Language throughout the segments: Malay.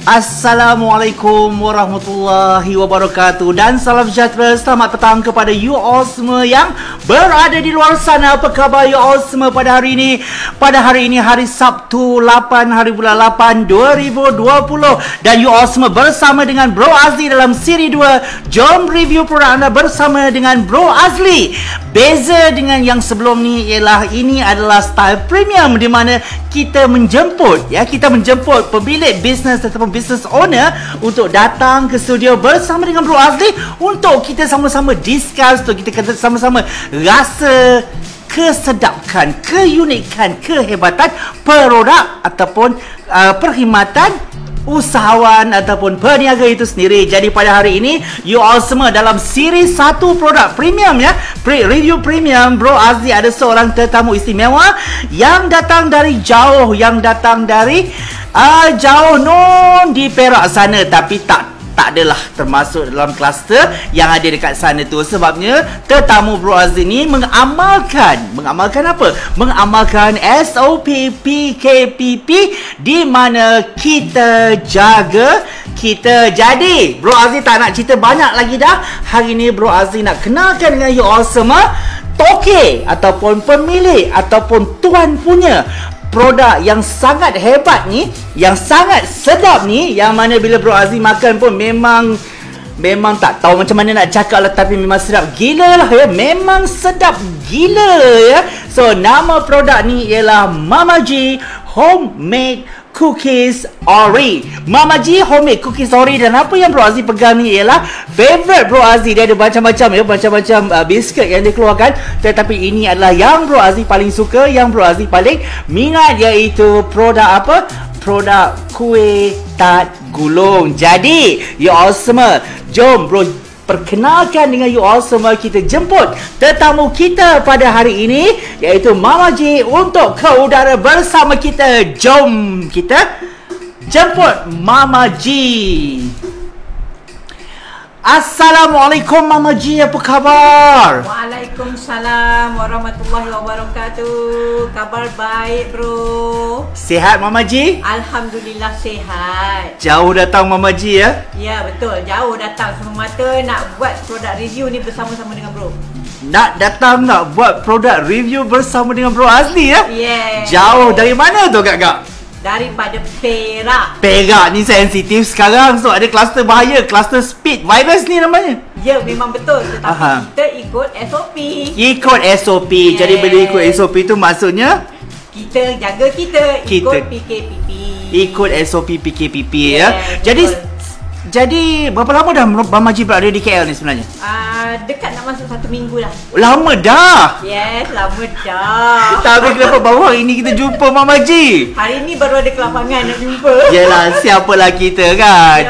Assalamualaikum warahmatullahi wabarakatuh dan salam sejahtera. Selamat petang kepada you all semua yang berada di luar sana. Apa khabar you all semua pada hari ini? Pada hari ini hari Sabtu 8 hari bulan 8 2020 dan you all semua bersama dengan Bro Azli dalam siri 2 Jom Review Produk Anda bersama dengan Bro Azli. Beza dengan yang sebelum ni ialah ini adalah style premium di mana kita menjemput pemilik bisnes ataupun business owner untuk datang ke studio bersama dengan Bro Azli untuk kita sama-sama discuss, untuk kita kata sama-sama rasa kesedapan, keunikan, kehebatan produk ataupun perkhidmatan usahawan ataupun peniaga itu sendiri. Jadi pada hari ini you all semua dalam siri 1 produk premium ya, review premium, Bro Azli ada seorang tetamu istimewa yang datang dari jauh, yang datang dari jauh non di Perak sana, tapi tak adalah termasuk dalam kluster yang ada dekat sana tu. Sebabnya tetamu Bro Azli ni mengamalkan apa? Mengamalkan SOP PKPP di mana kita jaga, kita jadi. Bro Azli tak nak cerita banyak lagi dah. Hari ni Bro Azli nak kenalkan dengan you all semua toke ataupun pemilik ataupun tuan punya produk yang sangat hebat ni, yang sangat sedap ni, yang mana bila Bro Azli makan pun memang tak tahu macam mana nak cakap lah, tapi memang sedap gila lah ya, memang sedap gila ya. So nama produk ni ialah Mama G Homemade Cookies Ori. Mama G Homemade Cookies Ori. Dan apa yang Bro Azli pegang ni ialah favorite Bro Azli. Dia ada macam-macam ya, macam-macam biscuit yang dia keluarkan, tetapi ini adalah yang Bro Azli paling suka, yang Bro Azli paling minat, iaitu produk apa? Produk kuih tat gulung. Jadi you all semua, jom Bro perkenalkan dengan you all semua, kita jemput tetamu kita pada hari ini, iaitu Mama G untuk ke udara bersama kita. Jom kita jemput Mama G. Assalamualaikum Mama G, apa khabar? Waalaikumsalam warahmatullahi wabarakatuh. Kabar baik bro. Sihat Mama G? Alhamdulillah sihat. Jauh datang Mama G ya? Ya betul, jauh datang semata nak buat produk review ni bersama-sama dengan bro. Nak datang nak buat produk review bersama dengan Bro Azli ya? Yeah. Jauh dari mana tu Kak? Daripada Perak. Perak ni sensitif sekarang. So ada kluster bahaya, kluster speed virus ni namanya. Ya memang betul. Tetapi kita ikut SOP. Ikut SOP. Yeah. Jadi bila ikut SOP tu maksudnya kita jaga ikut PKPP. Ikut SOP PKPP yeah, ya. Jadi berapa lama dah Mama G berada di KL ni sebenarnya? Dekat nak masuk 1 minggu dah. Lama dah? Yes, lama dah. Tapi kenapa baru hari ni kita jumpa Mama G? Hari ni baru ada kelapangan nak jumpa. Yelah, siapalah kita kan?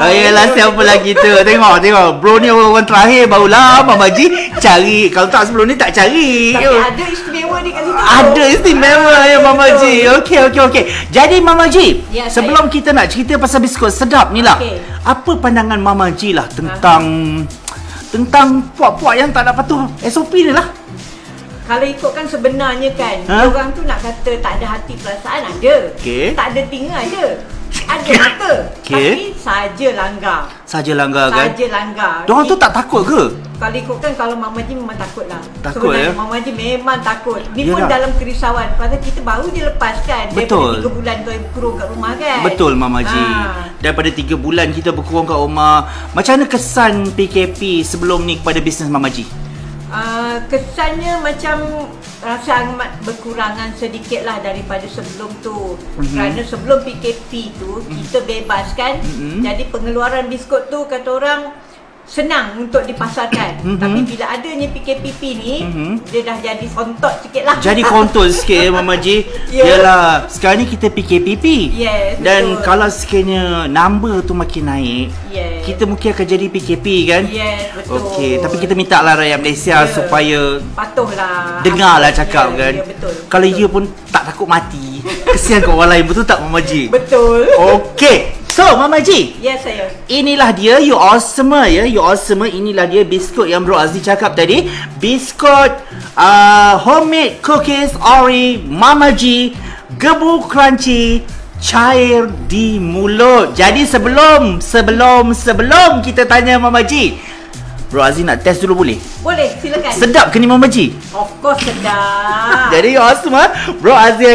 Yelah, siapalah kita. Tengok Bro ni orang terakhir, barulah Mama G cari. Kalau tak sebelum ni tak cari. Tapi ada istimewa di kat situ. Ada istimewa ya Mama G. Okey. Jadi Mama G, ya, sebelum kita nak cerita pasal biskut sedap ni lah, apa pandangan Mama G lah tentang puak-puak yang tak nak patuh SOP ni lah? Kalau ikutkan sebenarnya kan, orang tu nak kata tak ada hati perasaan ada. Tak ada telinga ada. Ada mata. Tapi saja langgar. Saja langgar. Diorang tu tak takut ke? Kalau ikutkan, kalau Mama G memang takut lah. Takut sebenarnya ya? Mama G memang takut. Ni Yalah. pun dalam kerisauan. Pasal kita baru je lepas kan. Betul. Daripada 3 bulan tu berkurung kat rumah kan. Betul Mama G. Daripada 3 bulan kita berkurung kat rumah. Macam mana kesan PKP sebelum ni kepada bisnes Mama G? Kesannya macam rasa amat berkurangan sedikit lah daripada sebelum tu. Kerana sebelum PKP tu kita bebas kan. Jadi pengeluaran biskut tu kata orang senang untuk dipasarkan. Tapi bila adanya PKPP ni, dia dah jadi kontot sikit lah. Jadi kontot sikit Mama Ji. Yalah, sekarang ni kita PKPP. Dan betul. Kalau sekiranya number tu makin naik, kita mungkin akan jadi PKP kan? Betul. Okey, tapi kita minta lah rakyat Malaysia supaya patuhlah dengarlah cakap kan. Betul. Kalau you pun tak takut mati, kesian kat orang lain, betul tak Mama Ji? Betul. Okey. So, Mama Ji. Yes, saya. Inilah dia, you awesome ya. You awesome. Inilah dia biskut yang Bro Azli cakap tadi. Biskut homemade cookies ori Mama Ji. Gebu crunchy, cair di mulut. Jadi sebelum kita tanya Mama Ji, Bro Azli nak test dulu boleh? Boleh, silakan. Sedap ke ni Mama Ji? Of course sedap. Jadi awesome Bro Azli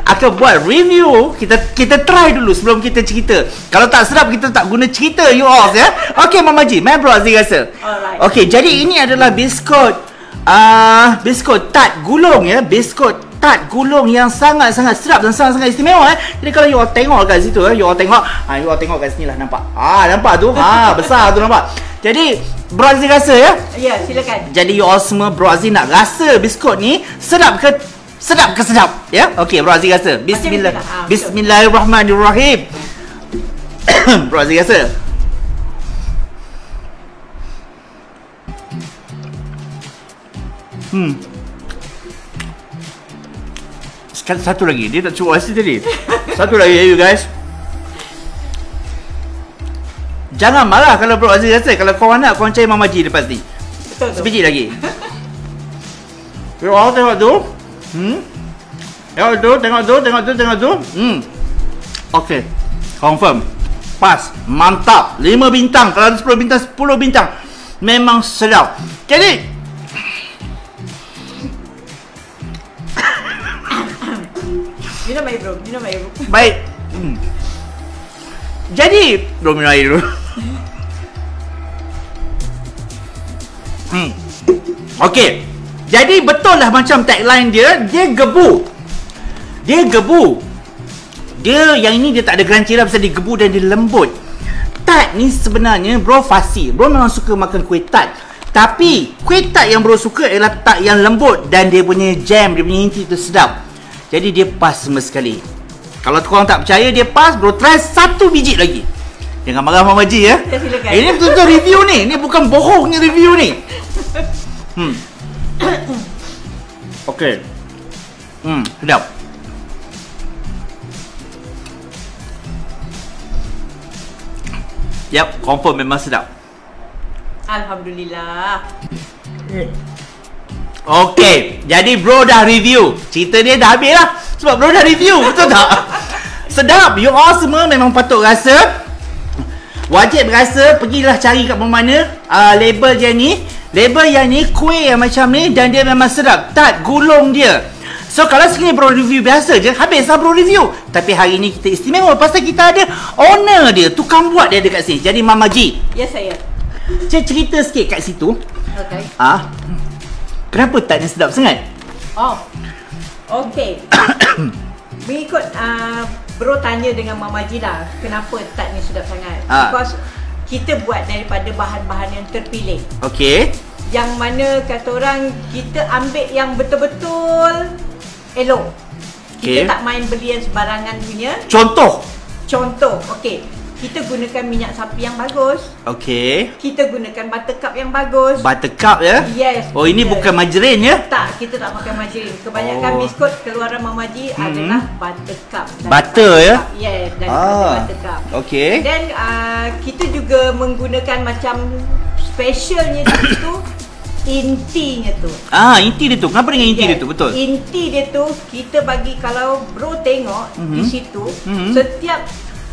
akan buat review. Kita try dulu sebelum kita cerita. Kalau tak sedap kita tak guna cerita you all ya. Okey Mama Ji, main Bro Azli rasa. Alright. Okey, jadi ini adalah biskut tart gulung ya. Biskut tart gulung yang sangat-sangat sedap dan sangat-sangat istimewa Jadi kalau you all tengok kat situ you all tengok kat sini lah, nampak? Nampak tu? Besar tu nampak. Jadi Bro Azli rasa ya? Ya, silakan. Jadi you all semua, Bro Azli nak rasa biskut ni sedap ke sedap ya? Okey, Bro Azli rasa. Bismillahirrahmanirrahim. Bro Azli rasa. Satu lagi, dia tak cukup rasa tadi. Satu lagi ya you guys. Jangan marah kalau Bro Azli rasa. Kalau korang nak, korang cari Mama Ji lepas ni. Betul tu. Sebiji lagi. You all tengok tu. Tengok tu. Okey. Confirm. Pas. Mantap. 5 bintang. Kalau ada 10 bintang, 10 bintang. Memang sedap. Jadi minum air bro. Baik. Jadi bro minum air dulu. Okey. Jadi betul lah macam tagline dia. Dia gebu. Dia yang ini dia tak ada crunchy lah, pasal dia gebu dan dia lembut. Tart ni sebenarnya Bro fasi. Bro memang suka makan kuih tart. Tapi kuih tart yang Bro suka ialah tart yang lembut dan dia punya jam, dia punya inti tu sedap. Jadi dia pas semua sekali. Kalau korang tak percaya dia pas, Bro try 1 biji lagi. Jangan marah Mama Ji ya. Ini betul-betul review ni. Ini bukan bohongnya review ni. Okey. Sedap. Yap, confirm memang sedap. Alhamdulillah. Okey, jadi Bro dah review. Cerita dia dah habis lah. Sebab Bro dah review, betul tak? Sedap. You all semua memang patut rasa. Wajib rasa. Pergilah cari kat mana-mana label yang ni. Label yang ni, kuih yang macam ni. Dan dia memang sedap. Tart gulung dia. So kalau sekali Bro review biasa je, habis lah Bro review. Tapi hari ni kita istimewa pasal kita ada owner dia, tukang buat dia dekat sini. Jadi Mama Ji. Ya saya. Cerita sikit kat situ. Okey. Kenapa tart ni sedap sangat? Okey. Mengikut Bro tanya dengan Mama Ji lah, kenapa tart ni sedap sangat? Because kita buat daripada bahan-bahan yang terpilih. Okey. Yang mana kata orang, kita ambil yang betul-betul elok. Kita tak main beli yang sebarangan punya. Contoh, okey. Kita gunakan minyak sapi yang bagus. Okey. Kita gunakan buttercup yang bagus. Buttercup ya? Yes. Oh, ini bukan margarin ya? Tak, kita tak pakai margarin. Kebanyakan biskut keluaran Mama Ji adalah buttercup. Butter ya? Yes, daripada buttercup. Okey. Dan kita juga menggunakan macam specialnya di situ, intinya tu. Inti dia tu. Kenapa dengan inti dia tu? Betul. Inti dia tu kita bagi, kalau Bro tengok di situ, setiap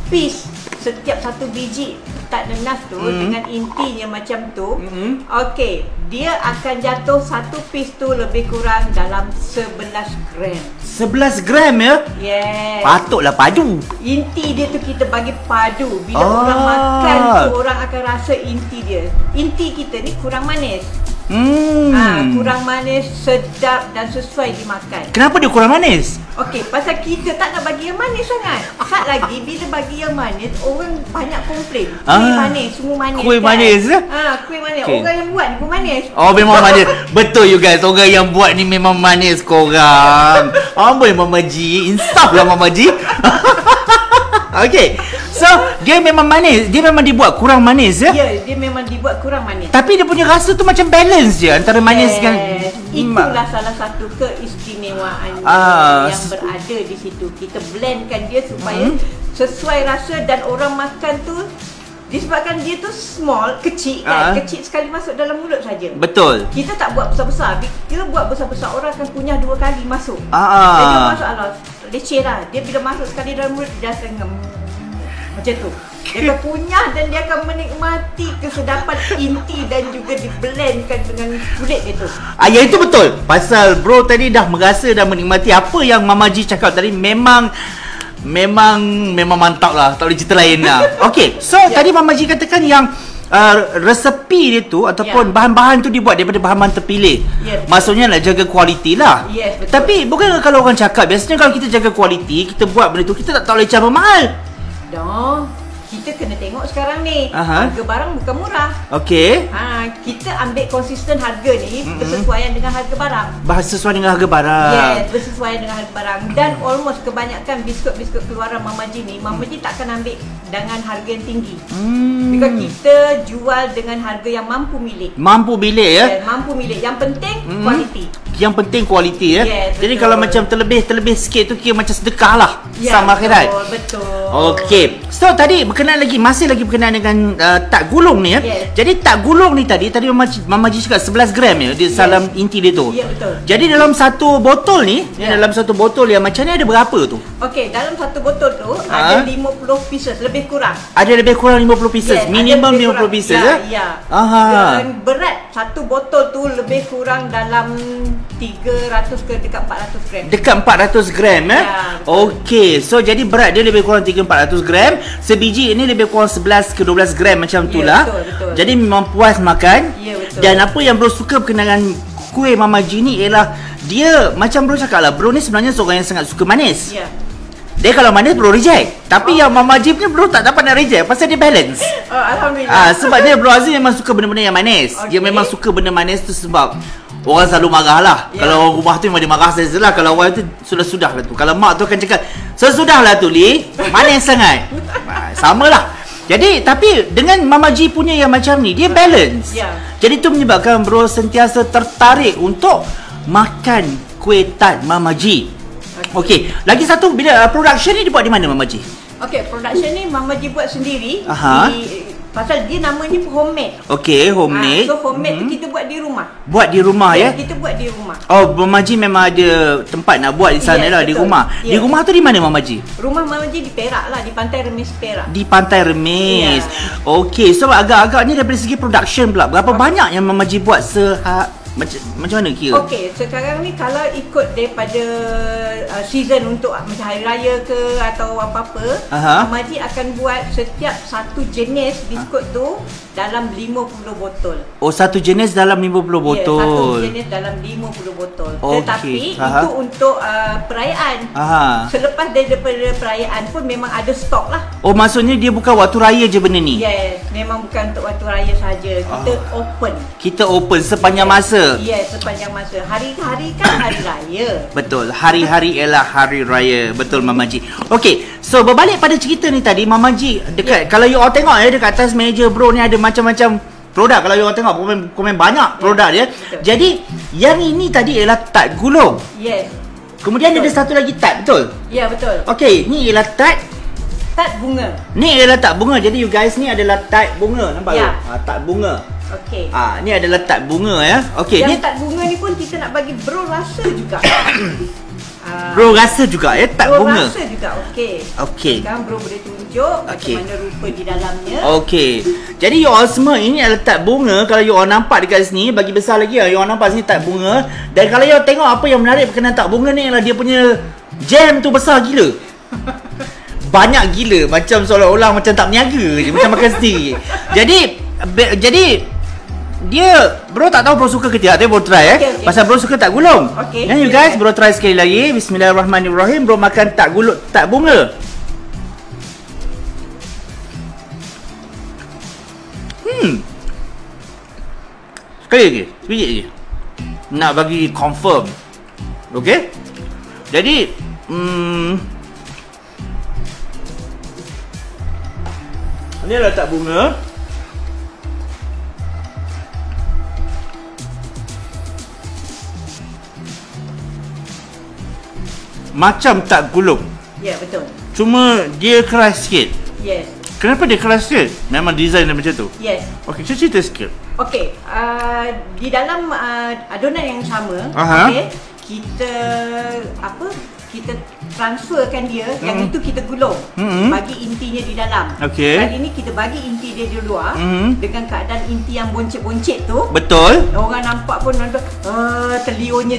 piece, setiap satu biji tart nanas tu dengan intinya macam tu. Okey, dia akan jatuh satu piece tu lebih kurang dalam 11 gram. 11 gram ya? Yes. Patutlah padu. Inti dia tu kita bagi padu. Bila orang makan tu, orang akan rasa inti dia. Inti kita ni kurang manis. Kurang manis, sedap dan sesuai dimakan. Kenapa dia kurang manis? Okey, pasal kita tak nak bagi yang manis sangat. Sat lagi bila bagi yang manis, orang banyak komplain. Kuih manis, semua manis. Kuih kan? manis. Kuih manis. Okay. Orang yang buat ni pun manis. Oh, memang manis. Betul you guys. Orang yang buat ni memang manis korang. Amboi Mama G. Insaf lah Mama G. Okay. So, dia memang manis. Dia memang dibuat kurang manis ya? Ya, dia memang dibuat kurang manis. Tapi dia punya rasa tu macam balance je antara manis dengan... Itulah salah satu keistimewaan yang berada di situ. Kita blendkan dia supaya sesuai rasa dan orang makan tu, disebabkan dia tu small, kecil kan, kecil sekali masuk dalam mulut saja. Betul. Kita tak buat besar-besar. Kita buat besar-besar, orang akan kunyah 2 kali masuk. Jadi dia masuk leceh lah. Dia bila masuk sekali dalam mulut, dia akan macam tu. Dia akan kunyah dan dia akan menikmati kesedapan inti dan juga diblendkan dengan kulit dia tu. Ya itu betul. Pasal bro tadi dah merasa dan menikmati apa yang Mama G cakap tadi. Memang mantap lah. Tak boleh cerita lain lah. Okay, so tadi Mama G katakan yang resepi dia tu ataupun bahan-bahan tu dibuat daripada bahan-bahan terpilih. Maksudnya nak jaga kualiti lah. Betul. Tapi bukan kalau orang cakap, biasanya kalau kita jaga kualiti, kita buat benda tu, kita tak boleh cabar mahal. Kita kena tengok sekarang ni, harga barang bukan murah. Okey. Kita ambil konsisten harga ni bersesuaian dengan harga barang. Sesuai dengan harga barang. Yes, bersesuaian dengan harga barang. Dan almost kebanyakan biskut-biskut keluaran Mama G ni, Mama G tak akan ambil dengan harga yang tinggi. Because kita jual dengan harga yang mampu milik. Mampu milik ya? Yes, mampu milik. Yang penting kualiti. Yang penting kualiti ya. Yes, jadi kalau macam terlebih sikit tu kira macam sedekah lah sama akhirat. Betul. Okey. So tadi masih lagi berkenaan dengan tak gulung ni ya. Jadi tak gulung ni tadi Mama G cakap 11 gram ya di dalam inti dia tu. Ya, betul. Jadi dalam satu botol ni, dalam satu botol yang macam ni ada berapa tu? Okey, dalam satu botol tu ada 50 pieces lebih kurang. Ada lebih kurang 50 pieces. Minimum 50 pieces ya. Ya. Dan berat satu botol tu lebih kurang dalam 300 ke dekat 400 gram. Dekat 400 gram ya? Okey, so jadi berat dia lebih kurang 300-400 gram. Sebiji ini lebih kurang 11 ke 12 gram macam tu lah. Betul. Jadi memang puas makan. Ya, betul. Dan apa yang bro suka berkenaan kuih Mama G ni ialah dia macam bro cakap lah, bro ni sebenarnya seorang yang sangat suka manis. Ya. Dia kalau manis bro reject. Tapi yang Mama G ni bro tak dapat nak reject pasal dia balance. Alhamdulillah. Sebab dia bro Azim memang suka benda-benda yang manis. Dia memang suka benda manis tu sebab orang selalu marah lah. Kalau orang rumah tu memang dia marah saja lah. Kalau orang tu sudah lah tu. Kalau mak tu akan cakap sesudahlah tu Li, manis sangat. Sama lah. Jadi tapi dengan Mama G punya yang macam ni, dia balance. Jadi tu menyebabkan bro sentiasa tertarik untuk makan kuih tart Mama G. Okey, lagi satu, bila production ni dibuat di mana Mama G? Okey, production ni Mama G buat sendiri. Pasal dia namanya homemade. Okey, homemade. So homemade tu kita buat di rumah. Buat di rumah ya? Kita buat di rumah. Oh, Mama G memang ada tempat nak buat di sana lah, di rumah. Di rumah tu di mana Mama G? Rumah Mama G di Perak lah, di Pantai Remis Perak. Di Pantai Remis. Okey, so agak-agak ni daripada segi production pula, berapa banyak yang Mama G buat macam mana kira? Okey, sekarang ni kalau ikut daripada season untuk macam hari raya ke atau apa-apa, Mama G akan buat setiap satu jenis biskut tu dalam 50 botol. Oh, satu jenis dalam 50 botol. Ya, satu jenis dalam 50 botol. Tetapi itu untuk perayaan. Selepas daripada perayaan pun memang ada stok lah. Oh, maksudnya dia bukan waktu raya je benda ni? Yes, memang bukan untuk waktu raya saja. Kita open. Kita open sepanjang masa. Yes, sepanjang masa. Hari-hari kan hari raya. Betul. Hari-hari ialah hari raya. Betul Mama G. Okey, so berbalik pada cerita ni tadi, Mama G dekat kalau you all tengok ya, dekat atas meja bro ni ada macam-macam produk. Kalau you all tengok komen banyak produk dia. Jadi yang ini tadi ialah tart gulung. Yes. Kemudian ada satu lagi tart, betul? Ya, betul. Okey, ni ialah tart bunga. Ni ialah tart bunga. Jadi you guys, ni adalah tart bunga, nampak tak? Tart bunga. Okey. Ni adalah tart bunga ya. Okey, ni tart bunga ni pun kita nak bagi bro rasa juga. Bro rasa juga ya tart bunga. Bro rasa juga. Okey. Sekarang bro boleh tunjuk macam mana rupa di dalamnya. Okey. Jadi you all semua, ini adalah tart bunga. Kalau you all nampak dekat sini, bagi besar lagi you all nampak sini tart bunga. Dan kalau you all tengok apa yang menarik berkenaan tart bunga ni ialah dia punya jam tu besar gila. Banyak gila, macam seolah-olah macam tak berniaga je, macam makan sendiri. Jadi bro tak tahu bro suka ke tidak, tapi bro try Okay. Pasal bro suka tak gulung. Okay. You guys, bro try sekali lagi. Bismillahirrahmanirrahim. Bro makan tak gulung, tak bunga. Sekali lagi, sebiji lagi. Nak bagi confirm. Okay. Jadi ni adalah tak bunga. Macam tak gulung. Ya, betul. Cuma dia keras sikit. Yes. Kenapa dia keras sikit? Memang design dia macam tu. Yes. Okey, cerita sikit. Okey, di dalam adunan yang sama, okey, kita transferkan dia, yang itu kita gulung, bagi intinya di dalam. Okey. Kali ini kita bagi inti dia di luar, dengan keadaan inti yang boncit-boncit tu. Betul. Orang nampak pun telionya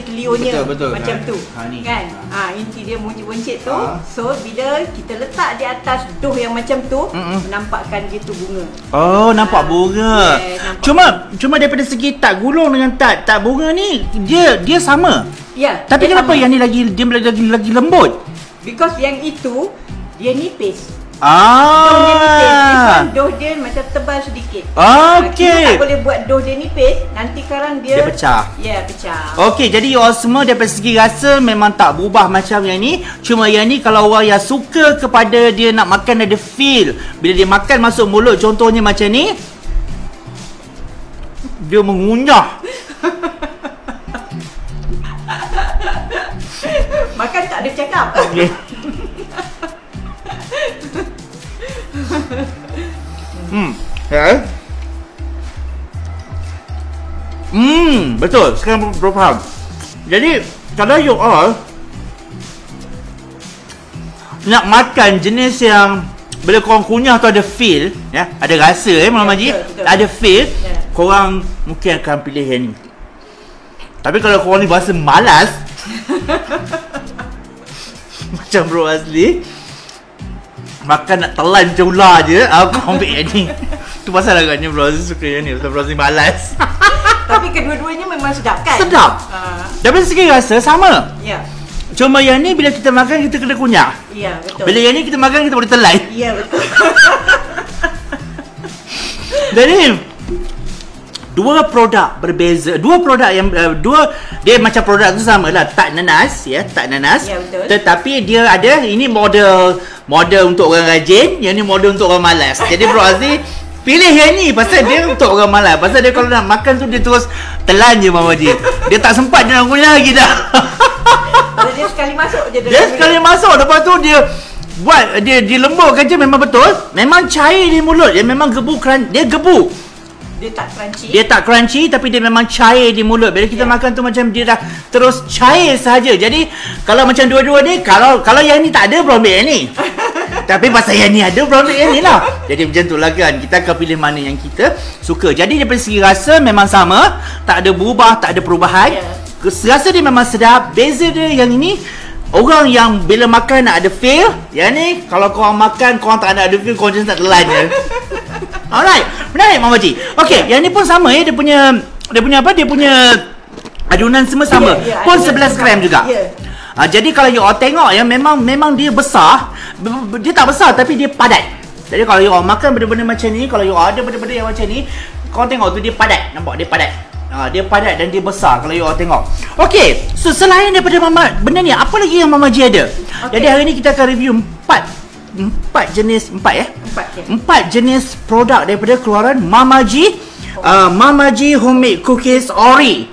Betul, macam tu, ni. kan? Inti dia boncit-boncit tu. So bila kita letak di atas dough yang macam tu, menampakkan dia tu bunga. Oh, nampak bunga. Nampak. Cuma daripada segi tak gulung dengan tak bunga ni, dia sama. Ya. Tapi kenapa sama. yang ni lagi lembut? Because yang itu dia nipis. Dough dia nipis. This one dough dia macam tebal sedikit. Okey. Kita tak boleh buat dough dia nipis, nanti sekarang dia pecah. Ya, pecah. Okey, jadi you all semua daripada segi rasa memang tak berubah macam yang ni. Cuma yang ni kalau orang yang suka kepada dia nak makan ada feel. Bila dia makan masuk mulut, contohnya macam ni, dia mengunyah. Makan tak ada cakap. Okay. Betul. Sekarang bro faham. Jadi kalau you all nak makan jenis yang bila korang kunyah tu ada feel, ya, ada rasa Mama Haji, betul. ada feel, Ya. korang mungkin akan pilih yang ni. Tapi kalau korang ni berasa malas macam bro Azli, makan nak telan macam ular je, aku ambil yang ni. Tu pasal agaknya bro Azli suka yang ni, pasal bro Azli malas. Tapi kedua-duanya memang sedap kan? Sedap. Dari segi rasa sama. Ya. Cuma yang ni bila kita makan kita kena kunyah. Ya, betul. Bila yang ni kita makan kita boleh telan. Ya, betul. Jadi dua produk berbeza. Dua produk yang dia macam produk tu sama lah, tak nanas ya, tak nanas. Ya, betul. Tetapi dia ada ini model untuk orang rajin, yang ni model untuk orang malas. Jadi Bro Azli pilih yang ni pasal dia untuk orang malas. Pasal dia kalau nak makan tu dia terus telan je Mama Haji. Dia tak sempat dia nak kunyah lagi dah. Dia sekali masuk je. Dia sekali masuk, lepas tu dia buat dia lembutkan je, memang betul. Memang cair di mulut. Dia memang gebu. Dia tak crunchy. Dia tak crunchy tapi dia memang cair di mulut. Bila kita makan tu macam dia dah terus cair sahaja. Jadi kalau macam dua-dua ni, kalau yang ni tak ada, bro ambil yang ni. Tapi pasal yang ni ada, bro ambil yang ni lah. Jadi macam tu lah kan, kita akan pilih mana yang kita suka. Jadi daripada segi rasa memang sama, tak ada berubah, tak ada perubahan. Rasa dia memang sedap. Beza dia yang ini, orang yang bila makan nak ada feel. Yang ni kalau korang makan korang tak nak ada feel, korang just nak telan je. Alright, menarik Mama Haji. Okey, yang ni pun sama ya, dia punya apa? Dia punya adunan semua sama. Pun 11 gram juga. Jadi kalau you all tengok ya, memang dia besar. Dia tak besar tapi dia padat. Jadi kalau you all makan benda-benda macam ni, kalau you all ada benda-benda yang macam ni, korang tengok tu dia padat. Nampak dia padat. Dia padat dan dia besar kalau you all tengok. Okey, so selain daripada benda ni, apa lagi yang Mama Haji ada? Jadi hari ni kita akan review 4 jenis jenis produk daripada keluaran Mama Haji. Mama Haji Homemade Cookies Ori.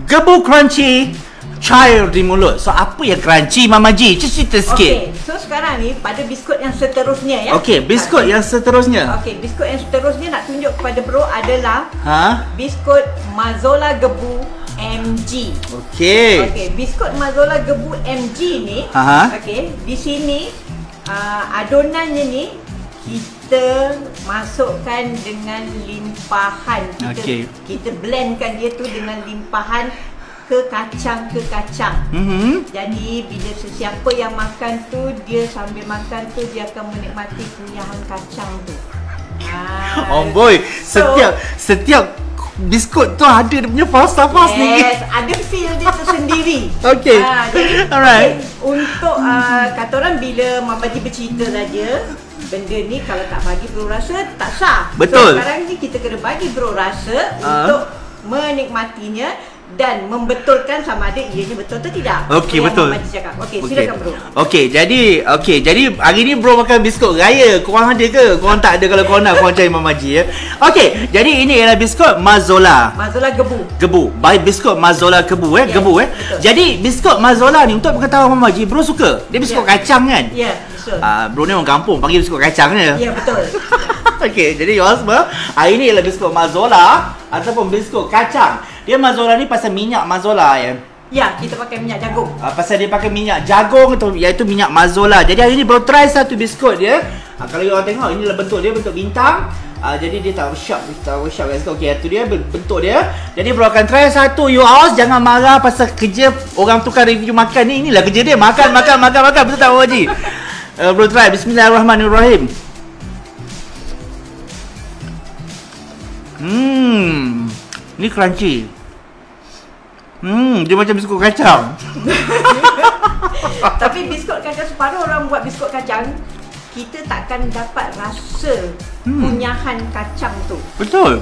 Gebu crunchy, cair di mulut. So apa yang crunchy Mama Haji? Cerita sikit. Okey, so sekarang ni pada biskut yang seterusnya ya. Okey, biskut yang seterusnya. Okey, biskut yang seterusnya nak tunjuk kepada bro adalah biskut Mazola Gebu MG. Okey, biskut Mazola Gebu MG ni, okey, di sini adonannya ni kita masukkan dengan limpahan. Kita blendkan dia tu dengan limpahan ke kacang. Jadi bila sesiapa yang makan tu, dia sambil makan tu dia akan menikmati kunyahan kacang tu. Oh boy, setiap biskut tu ada dia punya falsafah ni. Yes, ada feel dia tersendiri. Okay. Jadi Alright. untuk kata orang bila Mama Ji bercerita saja, benda ni kalau tak bagi bro rasa tak sah. Betul. So sekarang ni kita kena bagi bro rasa untuk menikmatinya dan membetulkan sama ada ianya betul atau tidak. Okey, betul. Mama Ji cakap. Okey, silakan bro. Jadi hari ni bro makan biskut raya. Korang ada ke? Korang tak ada, kalau korang nak korang cari Mama Ji ya. Okey, jadi ini ialah biskut Mazola. Mazola gebu. Gebu. Baik, biskut Mazola gebu Yes, gebu betul. Jadi biskut Mazola ni untuk pengetahuan Mama Ji, bro suka. Dia biskut kacang kan? Ya, betul. Bro ni orang kampung panggil biskut kacang je. Ya, betul. Okey, jadi you all semua, hari ni ialah biskut Mazola ataupun biskut kacang. Dia Mazola ni pasal minyak Mazola ya. Ya, kita pakai minyak jagung. Pasal dia pakai minyak jagung tu, iaitu minyak Mazola. Jadi hari ni baru try satu biskut dia. Kalau you orang tengok, inilah bentuk dia, bentuk bintang. Jadi dia tak workshop guys. Okey, itu dia bentuk dia. Jadi bro akan try satu. You all jangan marah pasal kerja orang tukar review makan ni. Inilah kerja dia, makan. Betul tak Mama Ji? Bro try. Bismillahirrahmanirrahim. Ni crunchy. Dia macam biskut kacang. Tapi biskut kacang, separuh orang buat biskut kacang, kita takkan dapat rasa kunyahan kacang tu. Betul.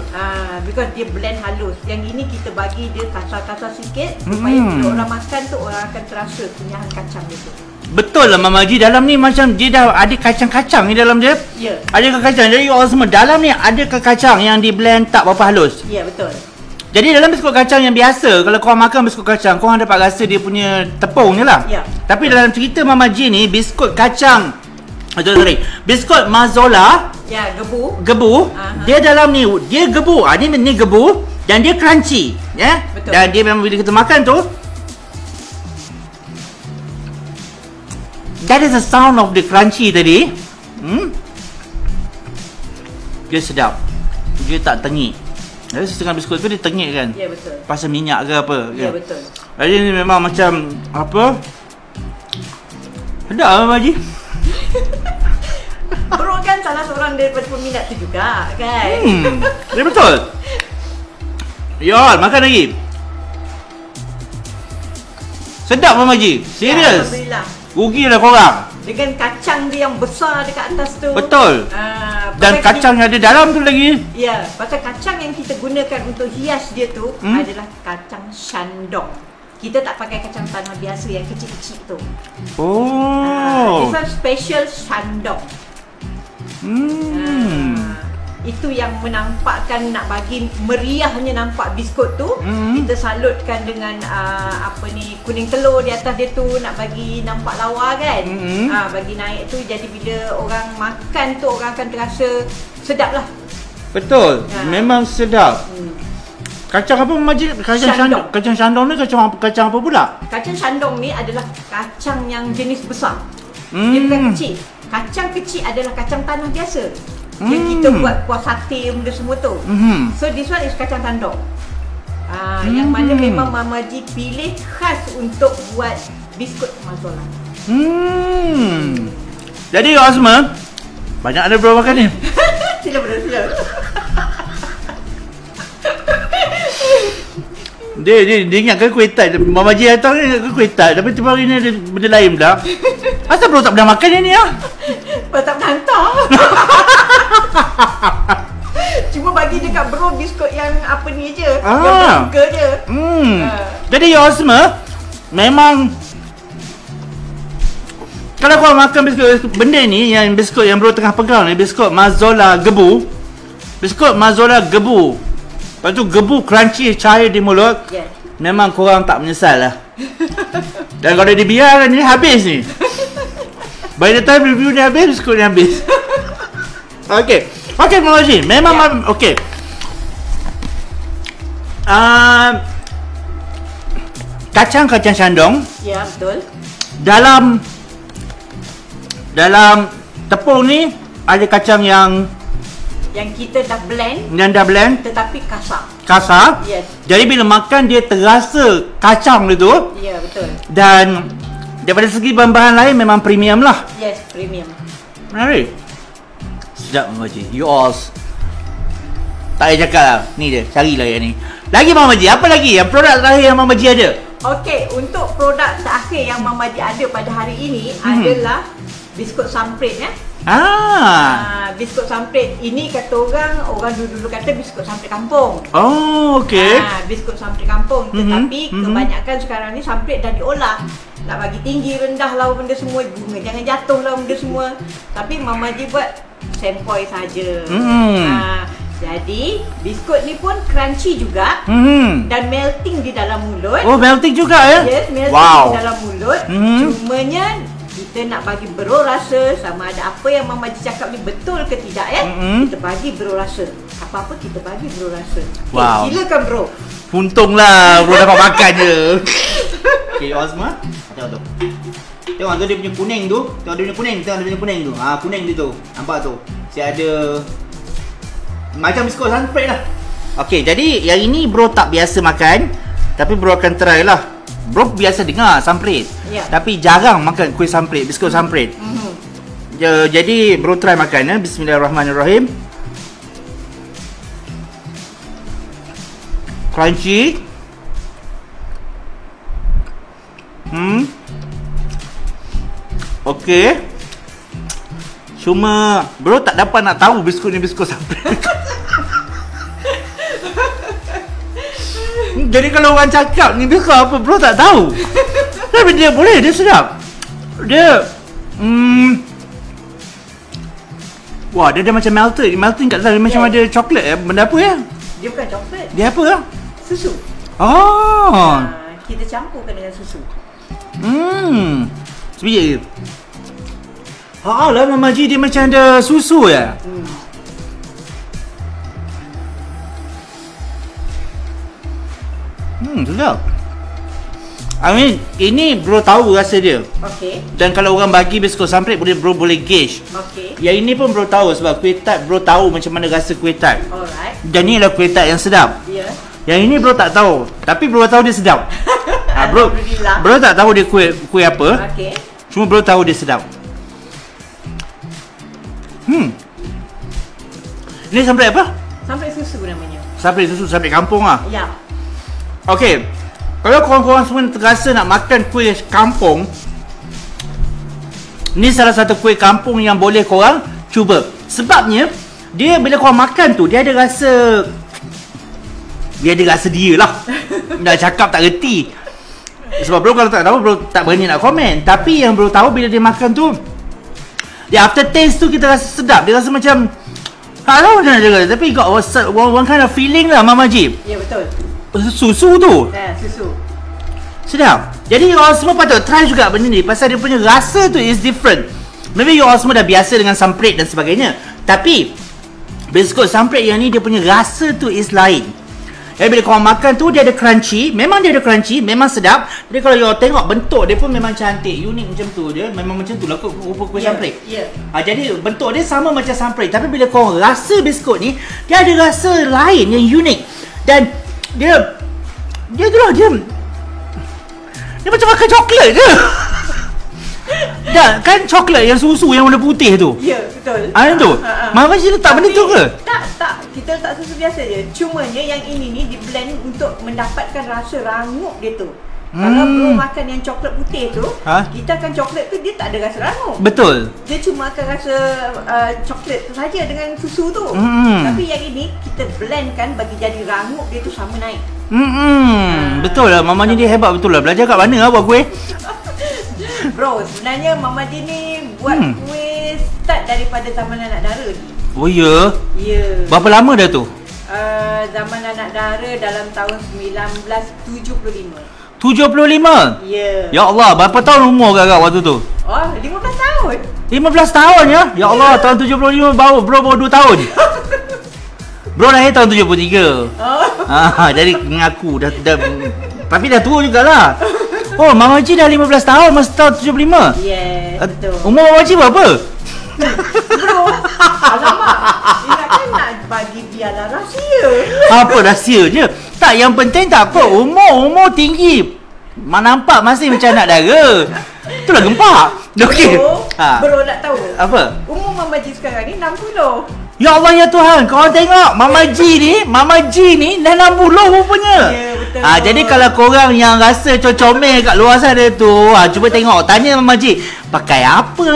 Because dia blend halus. Yang ini kita bagi dia kasar-kasar sikit supaya bila orang makan tu orang akan terasa kunyahan kacang itu. Betul lah Mama Ji, dalam ni macam dia dah ada kacang-kacang ni dalam dia. Ya. Ada kacang. Jadi orang semua dalam ni ada kacang yang di blend tak berapa halus. Ya, betul. Jadi dalam biskut kacang yang biasa, kalau korang makan biskut kacang, korang dapat rasa dia punya tepung je lah. Ya. Tapi dalam cerita Mama Ji ni, biskut kacang, biskut Mazola, Ya, gebu. dia dalam ni, dia gebu. Ni gebu dan dia crunchy, ya. Betul. Dan dia memang bila kita makan tu, that is the sound of the crunchy tadi. Dia sedap. Dia tak tengik. Jadi setengah biskut tu dia tengik kan? Ya, betul. Pasal minyak ke apa? Ya, betul. Jadi ni memang macam apa? Sedap Mama Ji. Bro kan salah seorang daripada peminat tu juga kan? Dia betul. Yol, makan lagi. Sedap Mama Ji. Serius. Alhamdulillah. Rugilah korang. Dengan kacang dia yang besar dekat atas tu. Betul. Dan kacang yang ada dalam tu lagi. Ya, pasal kacang yang kita gunakan untuk hias dia tu adalah kacang shandong. Kita tak pakai kacang tanah biasa yang kecil-kecil tu. This one special shandong. Itu yang menampakkan, nak bagi meriahnya nampak biskut tu. Kita salutkan dengan kuning telur di atas dia tu, nak bagi nampak lawa kan. Bagi naik tu, jadi bila orang makan tu orang akan terasa sedap lah. Betul. Memang sedap. Kacang apa Mama Ji? Shandong. Kacang shandong ni kacang apa pula? Kacang shandong ni adalah kacang yang jenis besar. Dia bukan kecil. Kacang kecil adalah kacang tanah biasa yang kita buat kuah sate benda semua tu. So this one is kacang shandong. Yang mana memang Mama Ji pilih khas untuk buat biskut Mazola. Jadi orang semua, banyak ada bro makan ni. Sila bro, sila. Dia ingatkan kuih tat. Mama Ji datang ni ingatkan kuih tat. Tapi tiba hari ni ada benda lain pula. Asal bro tak pernah makan yang ni lah? Bro tak pernah hantar. Cuma bagi dekat bro biskut yang apa ni je, yang suka je. Jadi you semua memang kalau korang makan biskut benda ni, yang biskut yang bro tengah pegang ni, biskut Mazola gebu. Biskut Mazola gebu. Lepas tu gebu crunchy, cair di mulut. Yes. Memang korang tak menyesal lah. Dan kalau dibiarkan ni habis ni. By the time review ni habis, biskut ni habis. Okay Mama Ji, memang okay. Kacang shandong. Ya, betul. Dalam tepung ni ada kacang yang kita dah blend. Tetapi kasar. Yes. Jadi bila makan dia terasa kacang dia tu. Ya, betul. Dan daripada segi bahan-bahan lain memang premium lah. Yes, premium. Menarik. Sedap Mama Ji. You all. Tak payah cakap lah. Ni dia, carilah yang ni. Lagi Mama Ji, apa lagi? Yang produk terakhir yang Mama Ji ada? Okey, untuk produk terakhir yang Mama Ji ada pada hari ini adalah biskut samprit ya. Biskut samprit ini kata orang dulu kata biskut samprit kampung. Oh, okey. Biskut samprit kampung. Tetapi kebanyakan sekarang ni samprit dah diolah. Nak bagi tinggi, rendah lah benda semua, bunga jangan jatuh lah benda semua. Tapi Mama Ji buat sempoi saja. Jadi biskut ni pun crunchy juga dan melting di dalam mulut. Oh, melting juga ya? Yes, melting di dalam mulut. Cumanya kita nak bagi bro rasa sama ada apa yang Mama Ji cakap ni betul ke tidak ya. Kita bagi bro rasa. Apa-apa kita bagi bro rasa. Wow. Silakan bro. Untunglah bro dapat makan je. Okey, Osma. Tengok tu. Tengok tu dia punya kuning tu. Tengok dia punya kuning. Tengok dia punya kuning tu. Kuning dia tu. Nampak tu. Saya ada macam biskut samprit lah. Okey, jadi yang ini bro tak biasa makan, tapi bro akan try lah. Bro biasa dengar samprit, tapi jarang makan kuih samprit, biskut samprit. Jadi bro try makan ya. Bismillahirrahmanirrahim. Crunchy. Okey. Cuma bro tak dapat nak tahu biskut ni biskut samprit. Jadi kalau orang cakap ni biskut apa, bro tak tahu. Tapi dia boleh, dia sedap. Dia wah, dia macam melting kat dalam, macam ada coklat ya. Benda apa ya? Dia bukan coklat. Dia apa ya? Susu. Kita campurkan dengan susu. Sebiji je. Lah Mama Ji, dia macam ada susu ya. Sedap. I mean, ini bro tahu rasa dia. Okey. Dan kalau orang bagi biskut samprit, bro boleh gauge. Okey. Yang ini pun bro tahu sebab kuih tart bro tahu macam mana rasa kuih tart. Alright. Dan ni adalah kuih tart yang sedap. Ya. Yeah. Yang ini bro tak tahu, tapi bro tahu dia sedap. Bro tak tahu dia kuih apa. Okey. Cuma bro tahu dia sedap. Ini samprit apa? Samprit susu namanya. Samprit susu, samprit kampung lah. Ya. Okey. Kalau korang-korang semua terasa nak makan kuih kampung, ni salah satu kuih kampung yang boleh korang cuba. Sebabnya dia bila korang makan tu, dia ada rasa dia lah. Dah cakap tak reti. Sebab bro kalau tak tahu, bro tak berani nak komen. Tapi yang bro tahu bila dia makan tu, dia after taste tu kita rasa sedap. Dia rasa macam tak tahu macam mana dia kata, tapi got one kind of feeling lah Mama Ji. Ya betul. Susu tu. Susu. Sedap. Jadi you all semua patut try juga benda ni, pasal dia punya rasa tu is different. Maybe you all semua dah biasa dengan samprit dan sebagainya, tapi biskut samprit yang ni dia punya rasa tu is lain. Jadi bila korang makan tu dia ada crunchy. Memang dia ada crunchy, memang sedap. Jadi kalau you all tengok bentuk dia pun memang cantik, unik macam tu dia. Memang macam tu lah rupa kuih samprit. Jadi bentuk dia sama macam samprit, tapi bila korang rasa biskut ni, dia ada rasa lain yang unik. Dan dia itulah dia macam makan coklat je. Dan kan coklat yang susu yang warna putih tu. Ya, betul. Tu. Mama Ji letak benda tu ke? Tak. Kita letak susu biasa je. Cumanya yang ini ni di blend untuk mendapatkan rasa rangup dia tu. Kalau bro makan yang coklat putih tu, kita akan coklat tu dia tak ada rasa rangup. Betul. Dia cuma akan rasa coklat tu saja dengan susu tu. Tapi yang ini kita blendkan bagi jadi rangup dia tu sama naik. Betul lah, Mama Ji ni hebat betul lah. Belajar kat mana lah buat kuih? Bro, sebenarnya Mama Ji ni buat kuih start daripada zaman anak dara ni. Oh ya? Ya. Berapa lama dah tu? Zaman anak dara dalam tahun 1975. 75? Ya. Ya Allah, berapa tahun umur kakak waktu tu? Oh, 15 tahun. 15 tahun ya? Ya Allah, tahun 75 bro baru 2 tahun. Bro lahir tahun 73. Jadi mengaku dah tapi dah tua jugalah. Oh, Mama Ji dah 15 tahun masa tahun 75. Yes, betul. Umur Mama Ji berapa? Bro, alamak. Ingatkan nak bagi biarlah rahsia. Apa rahsia je? Tak, yang penting tak apa. Umur tinggi. Nampak masih macam anak dara. Itulah gempak. Okey. Bro nak tahu? Apa? Umur Mama Ji sekarang ni 60. Ya Allah ya Tuhan, korang tengok Mama G ni dah 60 rupanya. Ya, betul. Jadi kalau korang yang rasa comel kat luar sana tu, cuba tengok, tanya Mama G, pakai apa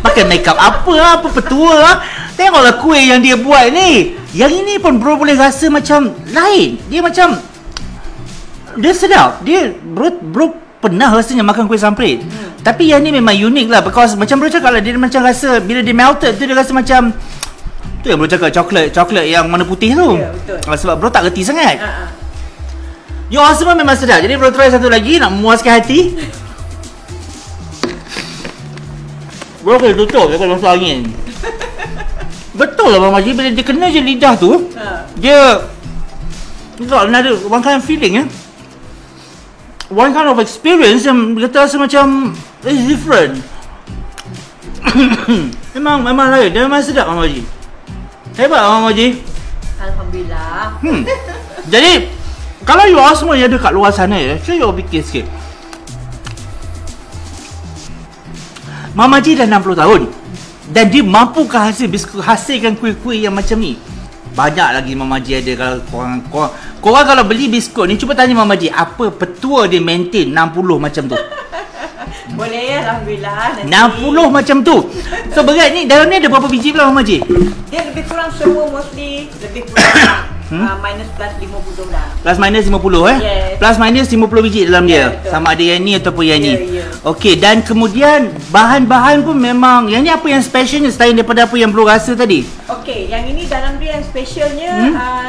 pakai makeup apa petua. Tengoklah kuih yang dia buat ni. Yang ini pun bro boleh rasa macam lain. Dia macam, dia sedap. Dia bro pernah rasanya makan kuih samprit. Tapi yang ni memang unik lah, because macam bro cakap lah, dia macam rasa bila dia melted tu dia rasa macam tu yang bro cakap, coklat yang mana putih tu. Ya, betul. Sebab bro tak reti sangat. Yo semua memang sedap. Jadi bro try satu lagi nak memuaskan hati. Bro kena tutup kalau masuk angin. Betul lah Mama Ji, bila dia kena je lidah tu, dia got another one kind of feeling one kind of experience yang kita rasa macam it's different. memang lain. Dia memang sedap Mama Ji. Hebat Mama Ji. Alhamdulillah. Jadi kalau you all semua yang ada kat luar sana cuba you all fikir sikit. Mama Ji dah 60 tahun dan dia mampukah hasilkan kuih-kuih yang macam ni? Banyak lagi Mama Ji ada. Kalau korang kalau beli biskut ni, cuba tanya Mama Ji apa petua dia maintain 60 macam tu. Boleh, Alhamdulillah. 60 macam tu. So berat ni, dalam ni ada berapa biji pula Mama Ji? Dia lebih kurang semua mostly lebih kurang minus plus 50 dah. Plus minus 50 Yes. Plus minus 50 biji dalam dia. Betul. Sama ada yang ni ataupun yang ni. Ya. Okey, dan kemudian bahan-bahan pun memang, yang ni apa yang specialnya selain daripada apa yang bro rasa tadi? Okey, yang ini dalam dia yang specialnya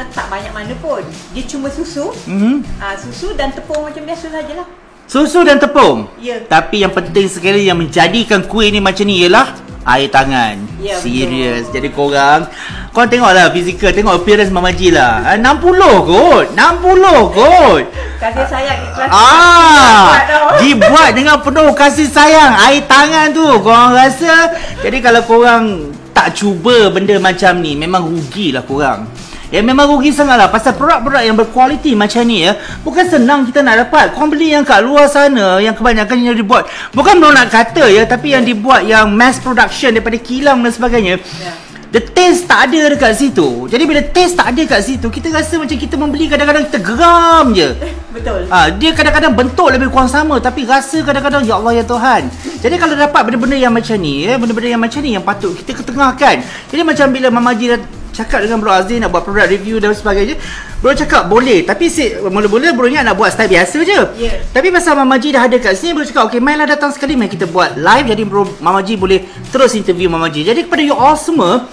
tak banyak mana pun. Dia cuma susu. Susu dan tepung macam biasa sajalah. Susu dan tepung. Ya. Tapi yang penting sekali yang menjadikan kuih ni macam ni ialah air tangan. Ya, Serius. betul. Jadi korang tengoklah fizikal, tengok appearance Mama Ji lah. 60 kot. Kasih sayang ikhlas. Dibuat dengan penuh kasih sayang. Air tangan tu korang rasa. Jadi kalau korang tak cuba benda macam ni, memang rugilah korang. Memang rugi sangat lah. Pasal produk-produk yang berkualiti macam ni bukan senang kita nak dapat. Korang beli yang kat luar sana, yang kebanyakan yang dibuat, bukan belum nak kata tapi yang dibuat yang mass production daripada kilang dan sebagainya, the taste tak ada dekat situ. Jadi bila taste tak ada kat situ, kita rasa macam kita membeli, kadang-kadang kita geram je. Betul. Dia kadang-kadang bentuk lebih kurang sama, tapi rasa kadang-kadang ya Allah ya Tuhan. Jadi kalau dapat benda-benda yang macam ni, benda-benda yang macam ni yang patut kita ketengahkan. Jadi macam bila Mama Ji cakap dengan Bro Azli nak buat product review dan sebagainya, Bro cakap boleh, tapi mula-mula Bro ingat nak buat style biasa je. Tapi pasal Mama Ji dah ada kat sini, Bro cakap okey, mainlah datang sekali, main kita buat live. Jadi Mama Ji boleh terus interview Mama Ji. Jadi kepada you all semua,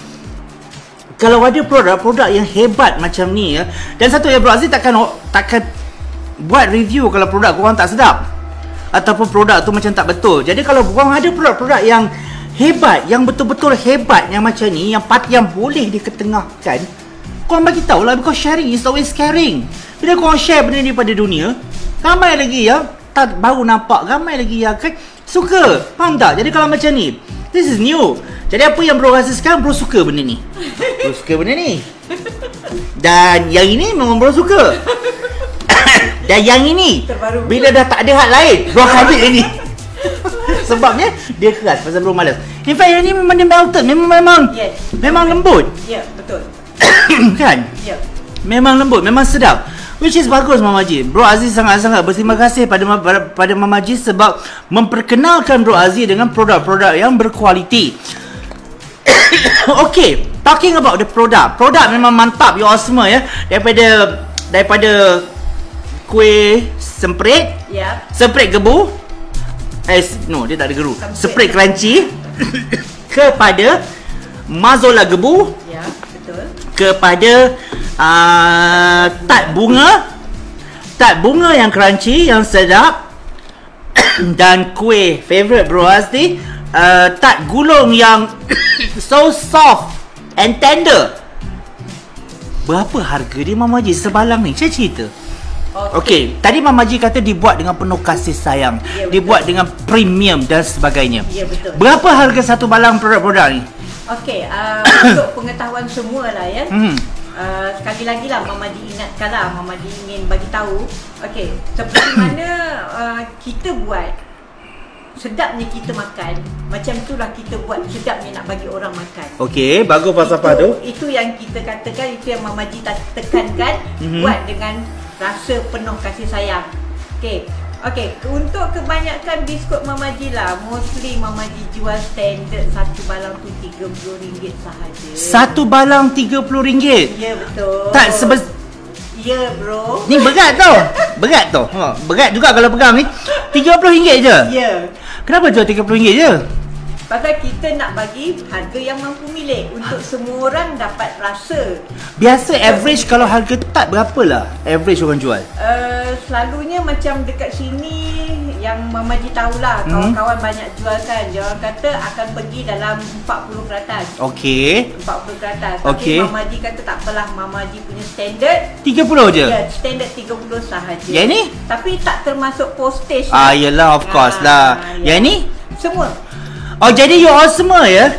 kalau ada produk-produk yang hebat macam ni dan satu Bro Azli takkan buat review kalau produk korang tak sedap ataupun produk tu macam tak betul. Jadi kalau korang ada produk-produk yang hebat, yang betul-betul hebat yang macam ni, yang boleh diketengahkan, korang bagi tahu lah, because sharing is always caring. Bila korang share benda ni pada dunia, ramai lagi tak baru nampak, ramai lagi kan suka. Faham tak? Jadi kalau macam ni, this is new. Jadi apa yang Bro rasa sekarang, Bro suka benda ni. Bro suka benda ni. Dan yang ini memang Bro suka. Dan yang ini terbaru, bila dah tak ada hal lain, Bro akan ambil yang ni. Sebabnya dia keras, pasal Bro malas. In fact yang ni memang dia melted, memang lembut. Ya, betul. Kan? Ya. Memang lembut, memang sedap. Which is bagus Mama Ji. Bro Aziz sangat-sangat berterima kasih pada Mama Ji sebab memperkenalkan Bro Aziz dengan produk-produk yang berkualiti. Okay, talking about the product memang mantap you all semua daripada kuih semprit, semprit gebu, dia tak ada geru, semprit crunchy kepada mazola gebu, betul, kepada tart bunga yang crunchy, yang sedap, dan kuih favorite Bro Azli, tart gulung yang so soft and tender. Berapa harga dia Mama Ji sebalang ni? Saya cerita. Okey, tadi Mama Ji kata dibuat dengan penuh kasih sayang, dibuat dengan premium dan sebagainya. Ya, betul. Berapa harga satu balang produk-produk ni? Okey, untuk pengetahuan semua lah sekali lagi lah Mama Ji ingatkan lah, Mama Ji ingin bagi tahu. Okey, seperti mana kita buat sedapnya kita makan, macam itulah kita buat sedapnya nak bagi orang makan. Okey, bagus falsafah tu. Itu yang kita katakan, itu yang Mama Ji tekankan, buat dengan rasa penuh kasih sayang. Okey, untuk kebanyakan biskut Mama Ji lah, mostly Mama Ji jual standard satu balang tu RM30 sahaja. Satu balang RM30? Ya, betul. Tak ya, bro. Ni berat tau. Berat tau. Berat juga kalau pegang ni. RM30 je? Ya. Kenapa jual RM30 je? Pasal kita nak bagi harga yang mampu milik untuk semua orang dapat rasa. Biasa average kalau harga tak berapalah average orang jual? Selalunya macam dekat sini yang Mama Ji tahulah, kawan-kawan banyak jual kan. Dia orang kata akan pergi dalam 40 ke atas. Okey. 40 ke atas. Okey. Tapi Mama Ji kata tak apalah, Mama Ji punya standard 30 je? Ya, standard 30 sahaja. Yang ni? Tapi tak termasuk postage. Yelah, of course lah. Ya. Yang ni? Semua. Oh, jadi you all semua ya,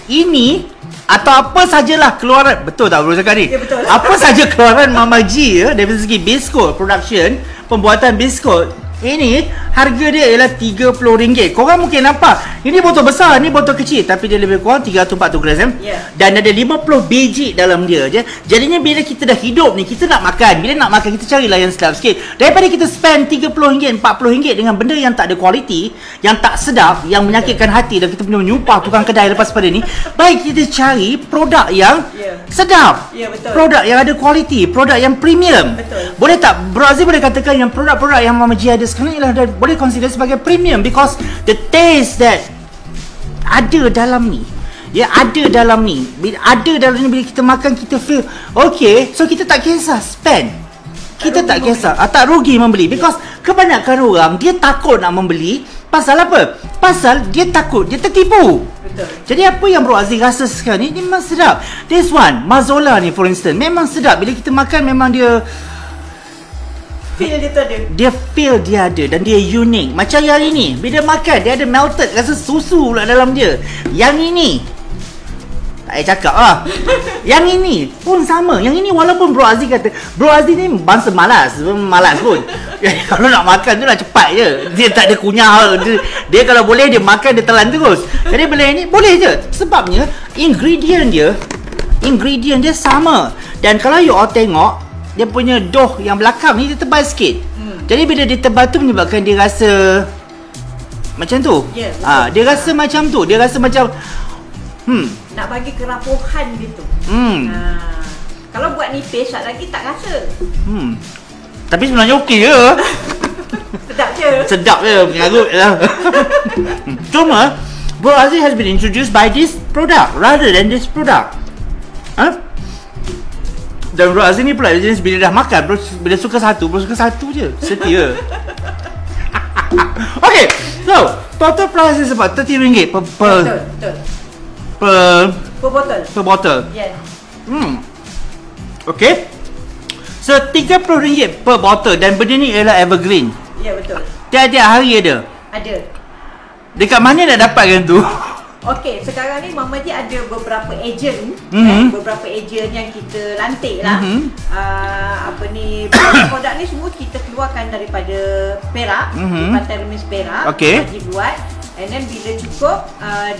ini atau apa sajalah keluaran, betul tak bro cakap ni? Ya, betul. Apa saja keluaran Mama Ji ya, dari segi biskut production, pembuatan biskut, ini harga dia ialah RM30. Korang mungkin nampak ini botol besar, ni botol kecil, tapi dia lebih kurang 340 gram dan ada 50 biji dalam dia je. Jadinya bila kita dah hidup ni, kita nak makan, bila nak makan kita carilah yang sedap sikit daripada kita spend RM30, RM40 dengan benda yang tak ada kualiti, yang tak sedap, yang menyakitkan hati dan kita punya menyumpah tukang kedai lepas pada ni. Baik kita cari produk yang sedap, betul. Produk yang ada kualiti, produk yang premium. Betul. Boleh tak Bro Aziz boleh katakan yang produk-produk yang Mama Ji ada sekarang ialah boleh consider sebagai premium because the taste that ada dalam ni, ada dalam ni, bila bila kita makan kita feel okay, so kita tak kisah spend, kita tak kisah, tak rugi membeli because kebanyakan orang dia takut nak membeli. Pasal apa? Pasal dia takut dia tertipu. Betul. Jadi apa yang Bro Aziz rasa sekarang ni memang sedap. This one Mazola ni for instance memang sedap. Bila kita makan memang dia feel dia tu ada. Dia feel dia ada dan dia unik. Macam yang ini, bila makan dia ada melted rasa susu pula dalam dia. Yang ini tak payah cakap lah. Yang ini pun sama. Yang ini walaupun Bro Aziz kata Bro Aziz ni bangsa malas pun. Kalau nak makan tu lah cepat je. Dia tak ada kunyah. Dia kalau boleh dia makan dia telan terus. Jadi bila ini boleh je. Sebabnya ingredient dia sama. Dan kalau you all tengok dia punya dough yang belakang ni dia tebal sikit. Jadi bila dia tebal tu menyebabkan dia rasa macam tu. Dia rasa macam tu. Dia rasa macam nak bagi kerapuhan gitu. Kalau buat nipis tak lagi tak rasa. Tapi sebenarnya okey je. Sedap je, mengarut je. Cuma Bro Aziz has been introduced by this product rather than this product. Dan Bro Aziz ni pula jenis bila dah makan bila suka satu, Bro suka satu je. Setia. Okay, so total price is about RM30 per bottle. Yes. Okay. So RM30 per bottle dan benda ni ialah evergreen. Ya, betul. Tiap-tiap hari ada. Dekat mana nak dapatkan tu? Okey, sekarang ni Mama Ji ada beberapa ejen, beberapa ejen yang kita lantik lah. Produk ni semua kita keluarkan daripada Perak, Pantai Remis Perak. Okey. Mama Ji buat. And then bila cukup,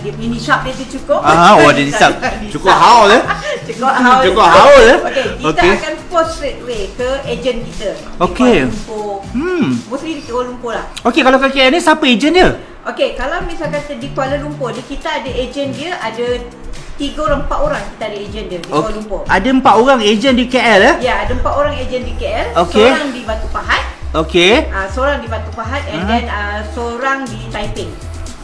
dia punya nisab dia tu cukup. Dia nisab. Cukup haul Cukup haul Okey, kita akan post straight away ke ejen kita. Okey. Mostly di Kuala Lumpur lah. Okey, kalau KL ni siapa ejen dia? Okey, kalau misalkan di Kuala Lumpur ni kita ada ejen dia, ada 4 orang kita ada ejen dia di Kuala Lumpur. Ada 4 orang ejen di KL Ya, ada 4 orang ejen di KL. Okey. Seorang di Batu Pahat. Okey. Seorang di Batu Pahat and then seorang di Taiping.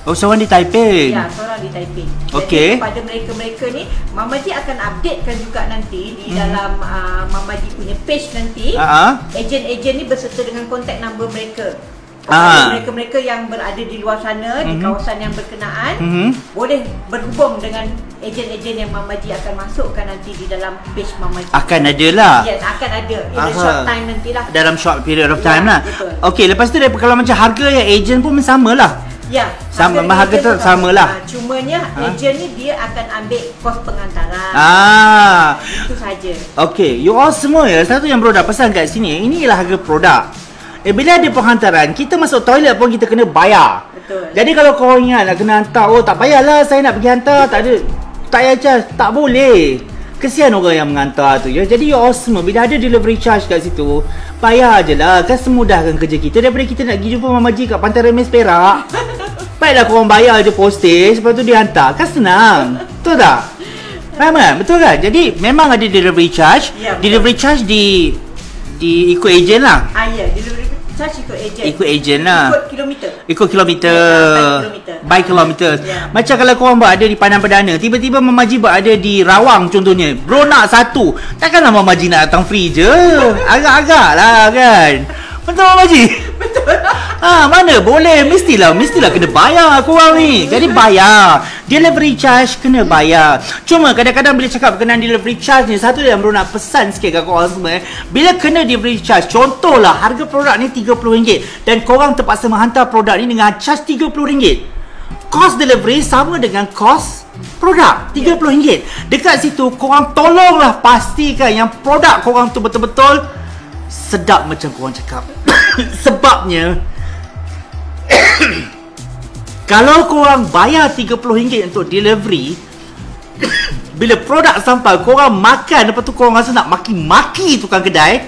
Seorang di Taiping. Ya, seorang di Taiping. Okey. Jadi kepada mereka-mereka ni Mama Ji akan updatekan juga nanti di dalam Mama Ji punya page nanti. Ejen-ejen ni berserta dengan kontak number mereka. Mereka-mereka yang berada di luar sana, di kawasan yang berkenaan, boleh berhubung dengan ejen-ejen yang Mama Ji akan masukkan nanti di dalam page Mama Ji. Akan ada lah. Yes, akan ada. In a short time nantilah. Dalam short period of time lah. Betul. Okey, lepas tu kalau macam harga yang ejen pun sama lah. Ya, harga tu sama lah. Cumanya ejen ni dia akan ambil kos pengantaran. Itu saja. Okey, you all semua ya, satu yang bro dah pesan kat sini, ini ialah harga produk. Bila ada penghantaran, kita masuk toilet pun kita kena bayar. Betul. Jadi kalau korang ingat nak kena hantar, oh tak payahlah saya nak pergi hantar, tak ada, tak payah charge, tak boleh. Kesian orang yang menghantar tu ya. Jadi You Awesome bila ada delivery charge kat situ, bayar je lah. Kan semudahkan kerja kita daripada kita nak pergi jumpa Mama Ji kat Pantai Remis Perak. Baiklah korang bayar je postage, lepas tu dia hantar. Kan senang. Betul tak? Faham kan? Betul kan? Jadi memang ada delivery charge. Ya, delivery charge di ikut ejen lah. Ya, delivery charge ikut ejen. Ikut ejen lah. Ikut kilometer. Ikut kilometer. By kilometer. Ya. Macam kalau korang berada di Padang Perdana, tiba-tiba Mama Ji berada di Rawang contohnya. Bro nak satu, takkanlah Mama Ji nak datang free je. Agak-agak lah kan. Betul Mama Ji? Betul. Mana boleh, mestilah kena bayar korang ni. Jadi bayar. Delivery charge kena bayar. Cuma kadang-kadang bila cakap berkenaan delivery charge ni, satu yang bro nak pesan sikit kat korang semua. Bila kena delivery charge, contohlah harga produk ni RM30 dan korang terpaksa menghantar produk ni dengan charge RM30. Cost delivery sama dengan cost produk RM30. Dekat situ korang tolonglah pastikan yang produk korang tu betul-betul sedap macam korang cakap. Sebabnya kalau korang bayar RM30 untuk delivery, bila produk sampai korang makan, lepas tu korang rasa nak maki-maki tukang kedai,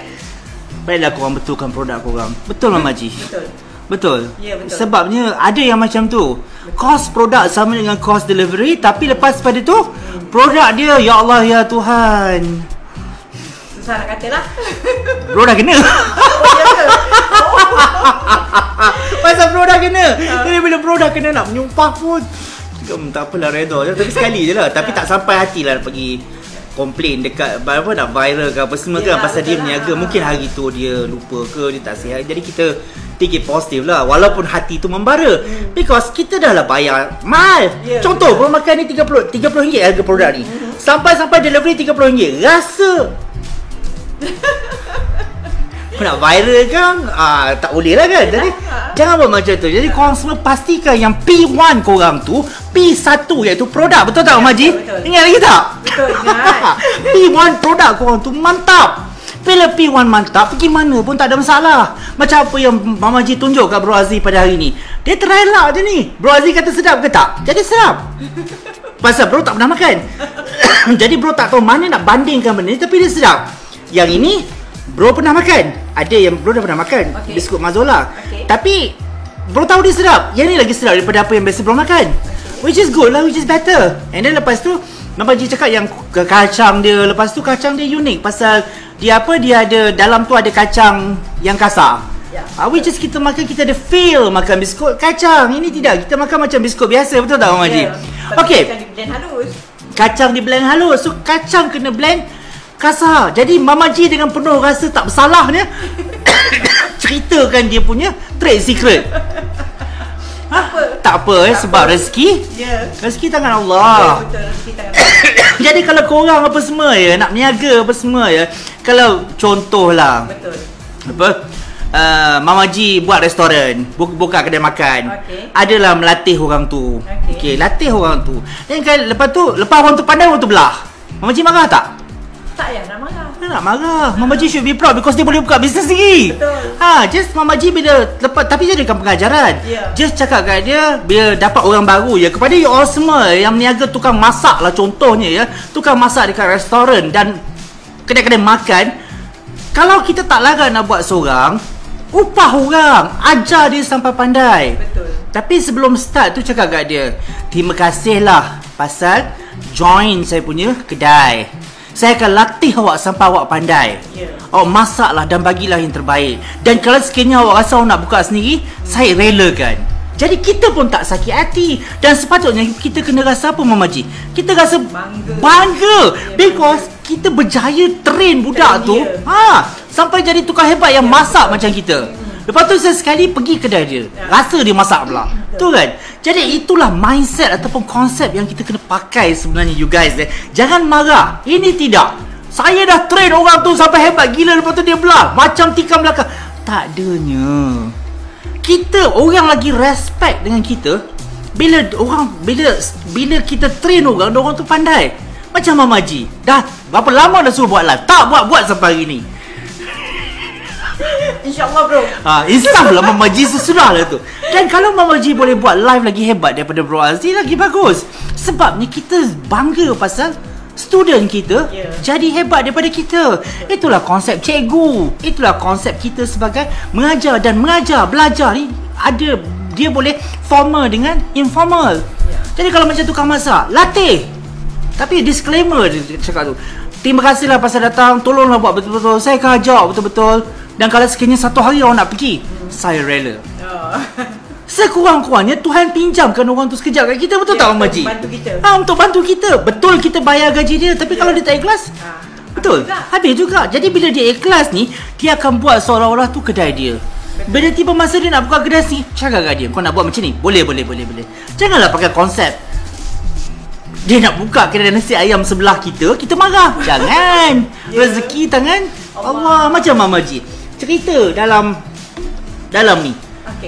baiklah korang betulkan produk korang. Betul Mama Ji? Betul. Ya, betul. Sebabnya ada yang macam tu. Kos produk sama dengan kos delivery, tapi lepas pada tu produk dia, ya Allah ya Tuhan, susah nak kata lah. bro dah kena. Pasal bro dah kena. Jadi bila bro dah kena nak menyumpah pun tak apalah, redha je. Tapi sekali je lah. Tapi tak sampai hati lah nak pergi komplain dekat apa, nak viral ke apa semua kan. Pasal dia berniaga. Mungkin hari tu dia lupa ke, dia tak sihat. Jadi kita take it positif lah. Walaupun hati tu membara. Because kita dah lah bayar mahal. Contoh bro makan ni RM30 harga produk ni. Sampai delivery RM30. Rasa nak viral kan, tak boleh lah kan. Jadi jangan buat macam tu. Jadi korang semua pastikan yang P1 korang tu, P1 iaitu produk. Betul tak Mama Ji? Ingat lagi tak? Betul, ingat. P1 produk korang tu mantap. Bila P1 mantap, pergi mana pun tak ada masalah. Macam apa yang Mama Ji tunjuk kat Bro Aziz pada hari ni. Dia try lah je ni. Bro Aziz kata sedap ke tak? Jadi sedap. Pasal bro tak pernah makan. Jadi bro tak tahu mana nak bandingkan benda ni, tapi dia sedap. Yang ini bro pernah makan. Ada yang bro dah pernah makan, biskut Mazola. Tapi bro tahu dia sedap. Yang ni lagi sedap daripada apa yang biasa bro makan. Which is good lah, which is better. And then lepas tu Mama Ji cakap yang kacang dia, lepas tu kacang dia unik. Pasal dia apa, dia ada, dalam tu ada kacang yang kasar. Which is kita makan, kita ada feel makan biskut kacang. Ini tidak, kita makan macam biskut biasa. Betul tak Mama Ji? Okay, Kacang di blend halus. Kacang di blend halus. So kacang kena blend kasar. Jadi Mama Ji dengan penuh rasa tak bersalahnya ceritakan dia punya trade secret. Tak apa sebab rezeki. Rezeki tangan Allah. Betul, rezeki tangan Allah. Jadi kalau korang apa semua ya, nak berniaga apa semua ya, kalau contohlah apa, Mama Ji buat restoran, buka kedai makan, adalah melatih orang tu. Latih orang tu. Dan kan lepas orang tu pandai, orang tu belah. Mama Ji marah tak? Tak payah nak marah. Nak marah. Mama Ji should be proud because dia boleh buka bisnes sendiri. Betul. Just Mama Ji bila lepas, tapi jadikan pengajaran. Just cakap kat dia bila dapat orang baru ya, kepada you all semua yang meniaga tukang masak lah contohnya ya, tukang masak dekat restoran dan kedai-kedai makan. Kalau kita tak larat nak buat seorang, upah orang, ajar dia sampai pandai. Betul. Tapi sebelum start tu cakap kat dia, terima kasih lah pasal join saya punya kedai. Saya akan latih awak sampai awak pandai. Awak masaklah dan bagilah yang terbaik. Dan kalau sekiranya awak rasa awak nak buka sendiri, saya relakan. Jadi kita pun tak sakit hati. Dan sepatutnya kita kena rasa apa Mama Ji? Kita rasa bangga. Because kita berjaya train budak tu sampai jadi tukang hebat yang masak macam kita. Lepas tu saya sekali pergi kedai dia, rasa dia masak pula. Tu kan? Jadi itulah mindset ataupun konsep yang kita kena pakai sebenarnya you guys. Jangan marah. Ini tidak. Saya dah train orang tu sampai hebat gila, lepas tu dia belah macam tikam belakang. Tak adanya. Kita orang lagi respect dengan kita bila bila kita train orang tu pandai. Macam Mama Ji. Dah berapa lama dah suruh buat live, tak buat sampai hari ni. InsyaAllah bro. Insaf lah Mama G, sesudah lah tu. Dan kalau Mama G boleh buat live lagi hebat daripada Bro Azli, lagi bagus. Sebabnya kita bangga pasal student kita jadi hebat daripada kita. Itulah konsep cikgu. Itulah konsep kita sebagai mengajar. Dan mengajar, belajar ni ada, dia boleh formal dengan informal. Jadi kalau macam tukang masak, latih. Tapi disclaimer dia cakap tu, terima kasihlah pasal datang, tolonglah buat betul-betul, saya akan ajar betul-betul. Dan kalau sekiranya satu hari orang nak pergi, saya rela. Sekurang-kurangnya Tuhan pinjamkan orang tu sekejap kat kita, betul tak Mama Ji? Bantu kita. Untuk bantu kita. Betul kita bayar gaji dia, tapi kalau dia tak ikhlas, betul, habis juga. Jadi bila dia ikhlas ni, dia akan buat seolah-olah tu kedai dia. Bila tiba masa dia nak buka kedai ni, cakap kat dia, kau nak buat macam ni? Boleh. Janganlah pakai konsep dia nak buka kedai nasi ayam sebelah kita marah. Jangan. Rezeki tangan Allah. Macam Mama Ji cerita dalam ni.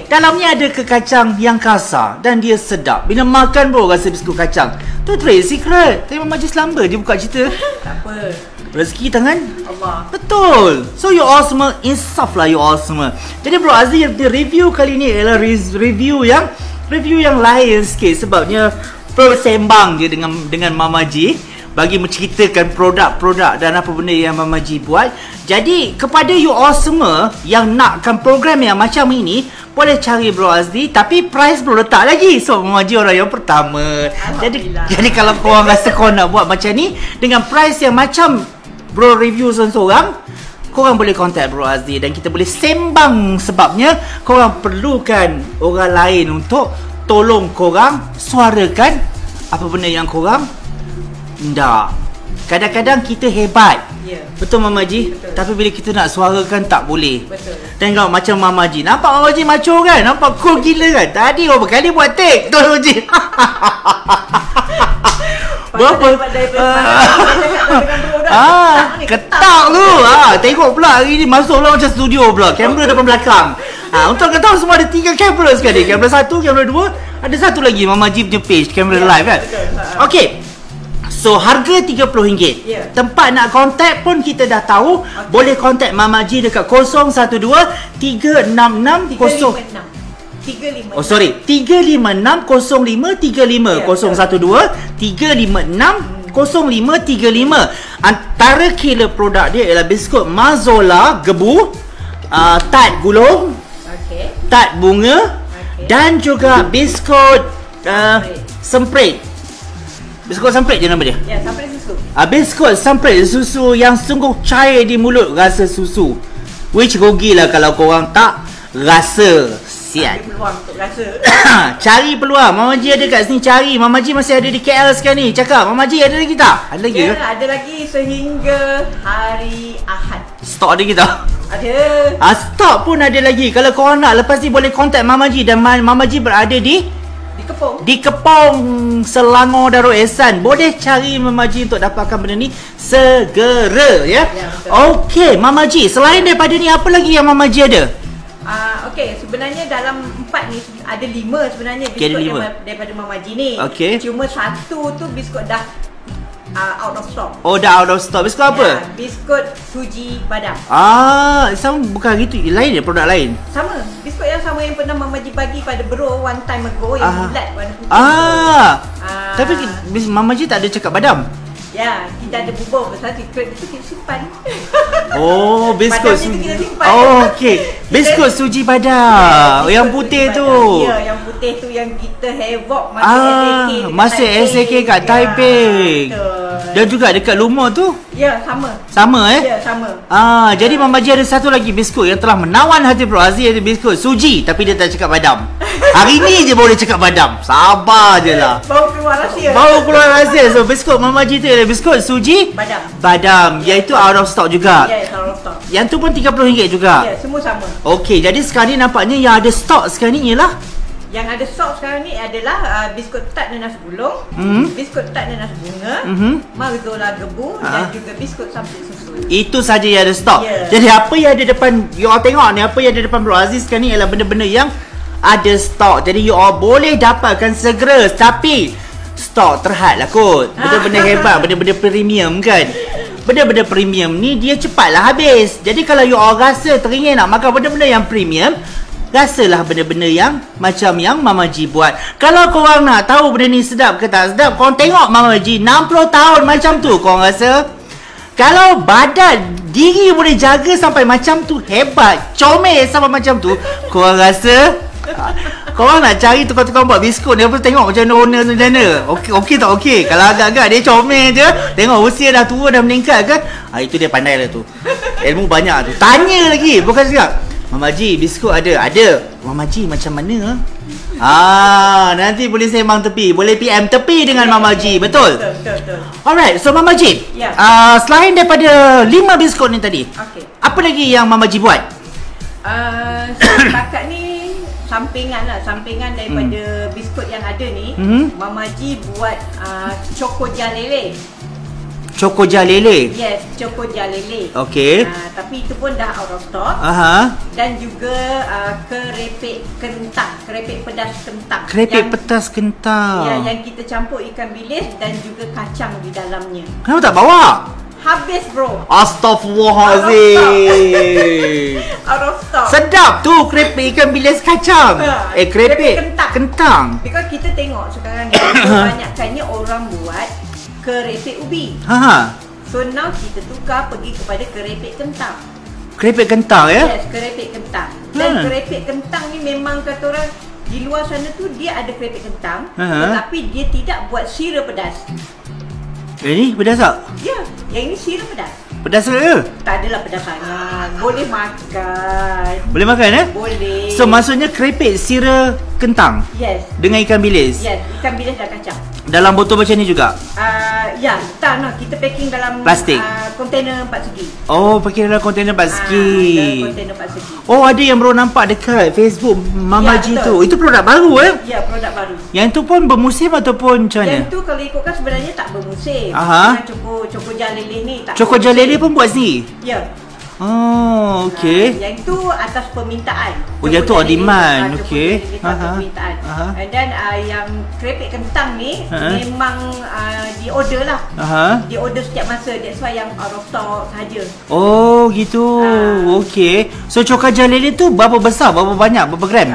Dalamnya ada kekacang yang kasar dan dia sedap. Bila makan bro rasa biskut kacang. Tu trade secret. Tapi Mama Ji selamba dia buka cerita. Tak apa. Rezeki tangan Allah. Betul. So you all semua insaf lah, you all semua. Jadi Bro Azli, review kali ni adalah review yang lain sikit. Sebabnya bersembang je dengan Mama Ji, bagi menceritakan produk-produk dan apa benda yang Mama Ji buat. Jadi kepada you all semua yang nakkan program yang macam ini, boleh cari Bro Azli, tapi price belum letak lagi. So Mama Ji orang yang pertama. Jadi kalau korang rasa korang nak buat macam ni dengan price yang macam Bro review seorang, korang boleh contact Bro Azli dan kita boleh sembang. Sebabnya korang perlukan orang lain untuk tolong korang suarakan apa benda yang korang tak. Kadang-kadang kita hebat, betul Mama Ji? Betul. Tapi bila kita nak suarakan tak boleh. Betul. Tengok macam Mama Ji, nampak Mama Ji macho kan? Nampak cool gila kan? Tadi berapa kali buat take tu Mama Ji. Berapa? Ketak tu. Tengok pula hari ni masuklah macam studio pula. Kamera depan belakang. Untuk kau tahu semua ada 3 kamera sekali. Kamera 1, kamera 2, ada satu lagi Mama Ji punya page, kamera live kan. Okey. So harga RM30. Tempat nak contact pun kita dah tahu. Boleh contact Mama Ji dekat 012 366 0 Oh sorry, 356 05 35 012 356 0535. Antara killer produk dia ialah biskut Mazola Gebu, Tat Gulung, Tat Bunga, dan juga biskut Semprit. Biskut Semprit je nama dia? Ya, Semprit susu. Biskut Semprit susu yang sungguh cair di mulut, rasa susu. Which rugilah kalau korang tak rasa. Sian. Cari peluang untuk rasa. Cari peluang. Mama Ji ada kat sini cari. Mama Ji masih ada di KL sekarang ni. Cakap Mama Ji ada lagi tak? Ada lagi ke? Ada lagi sehingga hari Ahad. Stok ada kita? Ada. Stok pun ada lagi. Kalau korang nak, lepas ni boleh contact Mama Ji. Dan Mama Ji berada di Kepong. Di Kepong, Selangor, Darul Ehsan. Boleh cari Mama Ji untuk dapatkan benda ni segera ya. Okey Mama Ji, selain daripada ni apa lagi yang Mama Ji ada? Okey, sebenarnya dalam 4 ni ada 5 sebenarnya biskut daripada Mama Ji ni. Cuma satu tu biskut dah out of stock. Oh, dah out of stock. Biskut apa? Biskut suji badam. Sama bukan gitu. Lain dia, produk lain. Sama. Biskut yang sama yang pernah Mama Ji bagi pada Bro one time ago, yang bulat warna putih. Tapi Mama Ji tak ada cakap badam. Ya, kita ada bubur besar, secret itu kita simpan. Oh, biskut suji. Oh, okey. Biskut suji badam. Yang putih tu. Ya, yang putih tu yang kita havoc masa SAK. Masa SAK kat Taipei. Dan juga dekat Lumor tu. Ya, sama. Sama Ya, sama. Jadi Mama Ji ada satu lagi biskut yang telah menawan hati Bro Azli, ada biskut suji tapi dia tak cakap badam. Hari ni je boleh cakap badam. Sabar je lah. Baru keluar rahsia. So biskut Mama Ji tu ialah biskut suji badam. Iaitu out of stock juga. Ya, out of stock. Yang tu pun RM30 juga. Ya, semua sama. Okey, jadi sekarang ni nampaknya yang ada stok sekarang ni ialah yang ada stok sekarang ni adalah biskut Tat Nanas Gulung, biskut Tat Nanas Bunga, Mazola Gebu, dan juga biskut Semprit susu. Itu saja yang ada stok. Jadi apa yang ada depan you all tengok ni, apa yang ada depan Bro Aziz sekarang ni ialah benda-benda yang ada stok. Jadi you all boleh dapatkan segera. Tapi stok terhad lah kot. Benda-benda hebat, benda-benda premium kan. benda-benda premium ni dia cepatlah habis. Jadi kalau you all rasa teringin nak makan benda-benda yang premium, rasalah benda-benda yang macam yang Mama G buat. Kalau korang nak tahu benda ni sedap ke tak sedap, korang tengok Mama G 60 tahun macam tu. Korang rasa kalau badan diri boleh jaga sampai macam tu, hebat, comel sampai macam tu, korang rasa korang nak cari tukang-tukang buat biskut ni, apa tengok macam owner tu macam mana. Okey tak okey. Kalau agak-agak dia comel je, tengok usia dah tua, dah meningkat kan, itu dia pandai lah tu. Ilmu banyak tu. Tanya lagi, bukan cakap Mama G, biskut ada? Ada. Mama G macam mana? Nanti boleh sembang tepi. Boleh PM tepi dengan Mama G. Betul? Betul. Alright, so Mama G, Ya. selain daripada 5 biskut ni tadi, Okey. apa lagi yang Mama G buat? Setakat ni sampingan daripada biskut yang ada ni, Mama G buat Choco Jalele. Choco Jalele. Yes, Choco Jalele. Okey. Tapi itu pun dah out of stock. Dan juga kerepek kentang, kerepek pedas kentang. Kerepek pedas kentang. Ya, yang kita campur ikan bilis dan juga kacang di dalamnya. Kenapa tak bawa? Habis bro. Astaghfirullahalazim. Out of stock. Sedap tu kerepek ikan bilis kacang. Kerepek kentang. Because kita tengok sekarang ni kebanyakannya orang buat kerepek ubi. So now kita tukar pergi kepada kerepek kentang. Kerepek kentang ya? Yes, kerepek kentang. Dan kerepek kentang ni memang kata orang di luar sana tu dia ada kerepek kentang, tetapi dia tidak buat sira pedas. Ini pedas tak? Ya, yang ini sira pedas. Pedas ke? Tak adalah pedas sangat. Boleh makan. Boleh makan Boleh. So maksudnya kerepek sira kentang? Yes. Dengan ikan bilis? Yes, ikan bilis dan kacang. Dalam botol macam ni juga? Ya, tak nak. Kita packing dalam plastik? Kontainer 4 segi. Oh, pakai dalam kontainer 4 segi. Dalam kontainer 4 segi. Oh, ada yang baru nampak dekat Facebook Mama G tu. Itu produk baru Ya, produk baru. Yang tu pun bermusim ataupun macam mana? Yang tu kalau ikutkan sebenarnya tak bermusim. Choco Jalele ni tak. Choco Jalele pun buat sendiri? Ya. Oh, okey. Yang tu atas permintaan. Oh, yang tu on demand. Okey. Atas permintaan. And then yang kerepek kentang ni memang di order lah. Di order setiap masa. That's why yang out of stock sahaja. Oh, gitu. Okey. So Choco Jalele tu berapa besar? Berapa banyak? Berapa gram?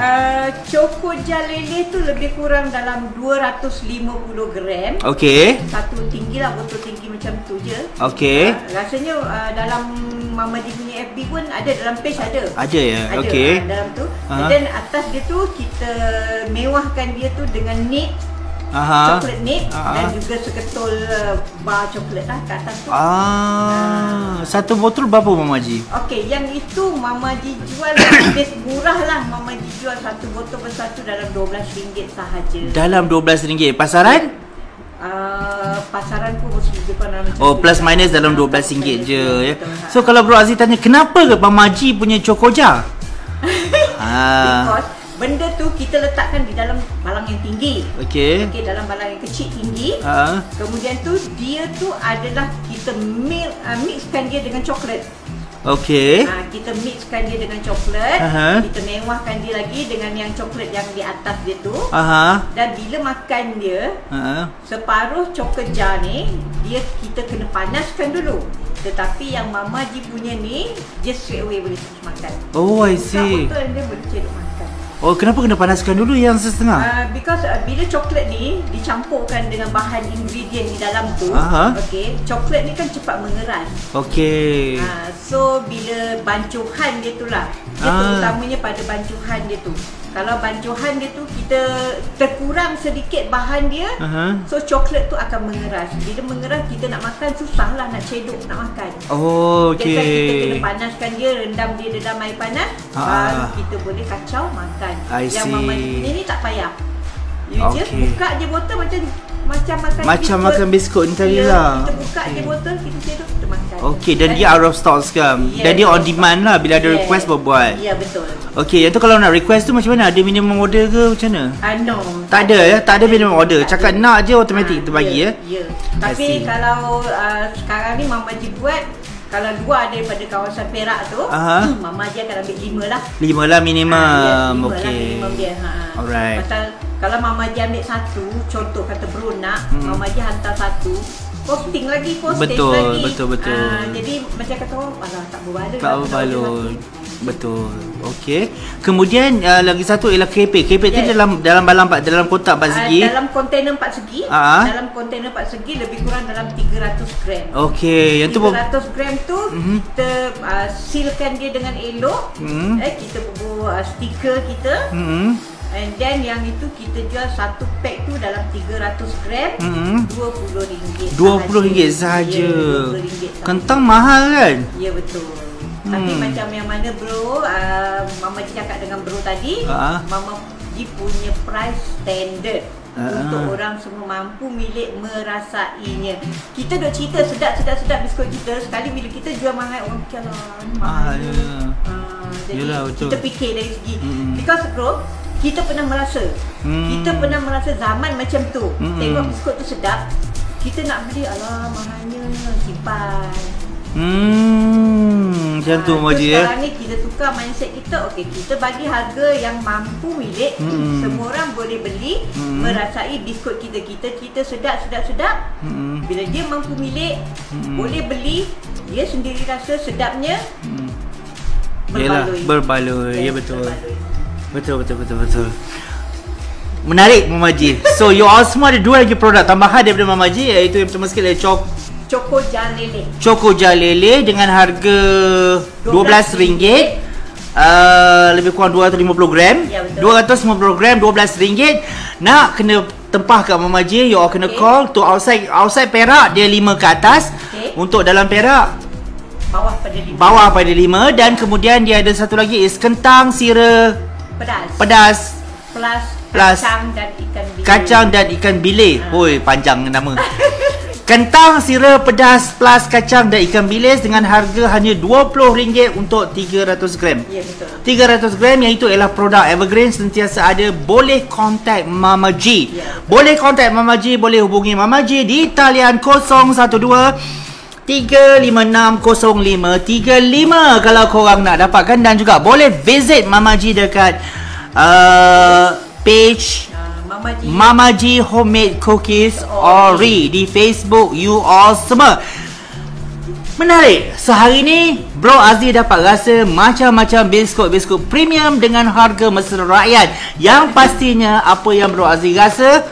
Choco Jalele tu lebih kurang dalam 250 gram. Okey. Satu tinggi lah, botol tinggi macam tu je. Okey. Rasanya dalam Mama G punya FB pun ada, dalam page ada. Ada ya? Ada, okey. Dalam tu. Dan atas dia tu kita mewahkan dia tu dengan nib. Coklat nib dan juga seketul bar coklat lah kat atas tu. Satu botol berapa Mama G? Okey, yang itu Mama G jual lebih murah lah. Mama G jual satu botol besar tu dalam RM12 sahaja. Dalam RM12. Pasaran? Pasaran pun mesti depan macam tu. Plus minus dalam RM12 je ya. So kalau Bro Aziz tanya kenapa ke Mama G punya Chocoja? Because benda tu kita letakkan di dalam balang yang tinggi. Okey. Dalam balang yang kecil tinggi. Kemudian tu dia tu adalah kita mixkan dia dengan coklat. Okey. Kita mixkan dia dengan coklat. Kita mewahkan dia lagi dengan yang coklat yang di atas dia tu. Dan bila makan dia, separuh Chocoja ni kita kena panaskan dulu. Tetapi yang Mama G punya ni dia straight away boleh terus makan. Oh, I see. Betul dia boleh cedok makan. Oh, kenapa kena panaskan dulu yang setengah? Because bila coklat ni dicampurkan dengan bahan ingredient di dalam tu, okey, coklat ni kan cepat mengeras. Okey. So bila bancuhan dia tu lah, dia terutamanya pada bancuhan dia tu. Kalau bancuhan dia tu kita terkurang sedikit bahan dia, so coklat tu akan mengeras. Bila mengeras kita nak makan susahlah nak cedok nak makan. Oh, okey. Jadi kita kena panaskan dia, rendam dia dalam air panas, baru kita boleh kacau makan. Yang Mama punya ni tak payah. You just buka je botol macam makan biskut ni tadi lah. Kita buka je botol, kita cedok, kita makan. Okey, dan dia out of stock sekarang. Dan dia on demand lah, bila ada request buat. Ya, betul. Okey, yang tu kalau nak request tu macam mana? Ada minimum order ke macam mana? No. Tak ada ya? Tak ada minimum order. Cakap nak je automatik kita bagi ya? Ya. Tapi kalau sekarang ni Mama G buat, kalau dua daripada kawasan Perak tu, Mama G akan ambil 5 lah. 5 lah minimum. Okey. Minimum dia. Alright. Pasal kalau Mama G ambil satu, contoh kata Bro nak, Mama G hantar satu, posting lagi, postage betul, lagi. Betul. Jadi macam kata orang, alah tak berbaloi. Tak berbaloi. Betul. Okey. Kemudian lagi satu ialah krepek. Krepek tu dalam dalam kotak 4 segi. Dalam kontainer 4 segi. Dalam kontainer 4 segi lebih kurang dalam 300 gram. Okey, yang tu 300 gram tu kita sealkan dia dengan elok. Kita buat stiker kita. And then yang itu kita jual satu pack tu dalam 300 gram RM20. RM20 sahaja. RM20 Kentang mahal kan? Ya, betul. Tapi macam yang mana bro, Mama Ji cakap dengan bro tadi, Mama Ji punya price standard untuk orang semua mampu milik merasainya. Kita duk cerita sedap biskut kita, sekali bila kita jual mahal, orang fikir lah mahal. Jadi yelah, betul. Kita fikir dari segi because bro, kita pernah merasa zaman macam tu. Tengok biskut tu sedap, kita nak beli, alah mahalnya, simpan. Macam tu Maji ya. Sekarang ni kita tukar mindset kita. Okey, kita bagi harga yang mampu milik. Semua orang boleh beli, merasai biskut kita. Kita sedap. Bila dia mampu milik, boleh beli, dia sendiri rasa sedapnya. Berbaloi. Ya, betul. Betul. Menarik Mama Ji. So you all semua ada 2 lagi produk tambahan daripada Mama Ji, iaitu yang pertama sekali Choco Jar Lele dengan harga RM12. Lebih kurang 250 gram. Ya, 250 gram RM12. Nak kena tempah kat Mama Ji, you all kena call. Tu outside Perak dia 5 ke atas. Untuk dalam Perak bawah pada 5. Dan kemudian dia ada satu lagi is kentang sira pedas plus kacang dan ikan bilis. Oi, panjang nama. Kentang sira pedas plus kacang dan ikan bilis dengan harga hanya RM20 untuk 300 gram. Ya, betul. 300 gram yang itu ialah produk evergreen, sentiasa ada. Boleh contact Mama Ji. Boleh contact Mama Ji, boleh hubungi Mama Ji di talian 012-356-0535 kalau korang nak dapatkan. Dan juga boleh visit Mama Ji dekat page Mama Ji Homemade Cookies Ori di Facebook you all semua. Menarik. So hari ni Bro Azli dapat rasa macam-macam biskut premium dengan harga mesra rakyat. Yang pastinya apa yang Bro Azli rasa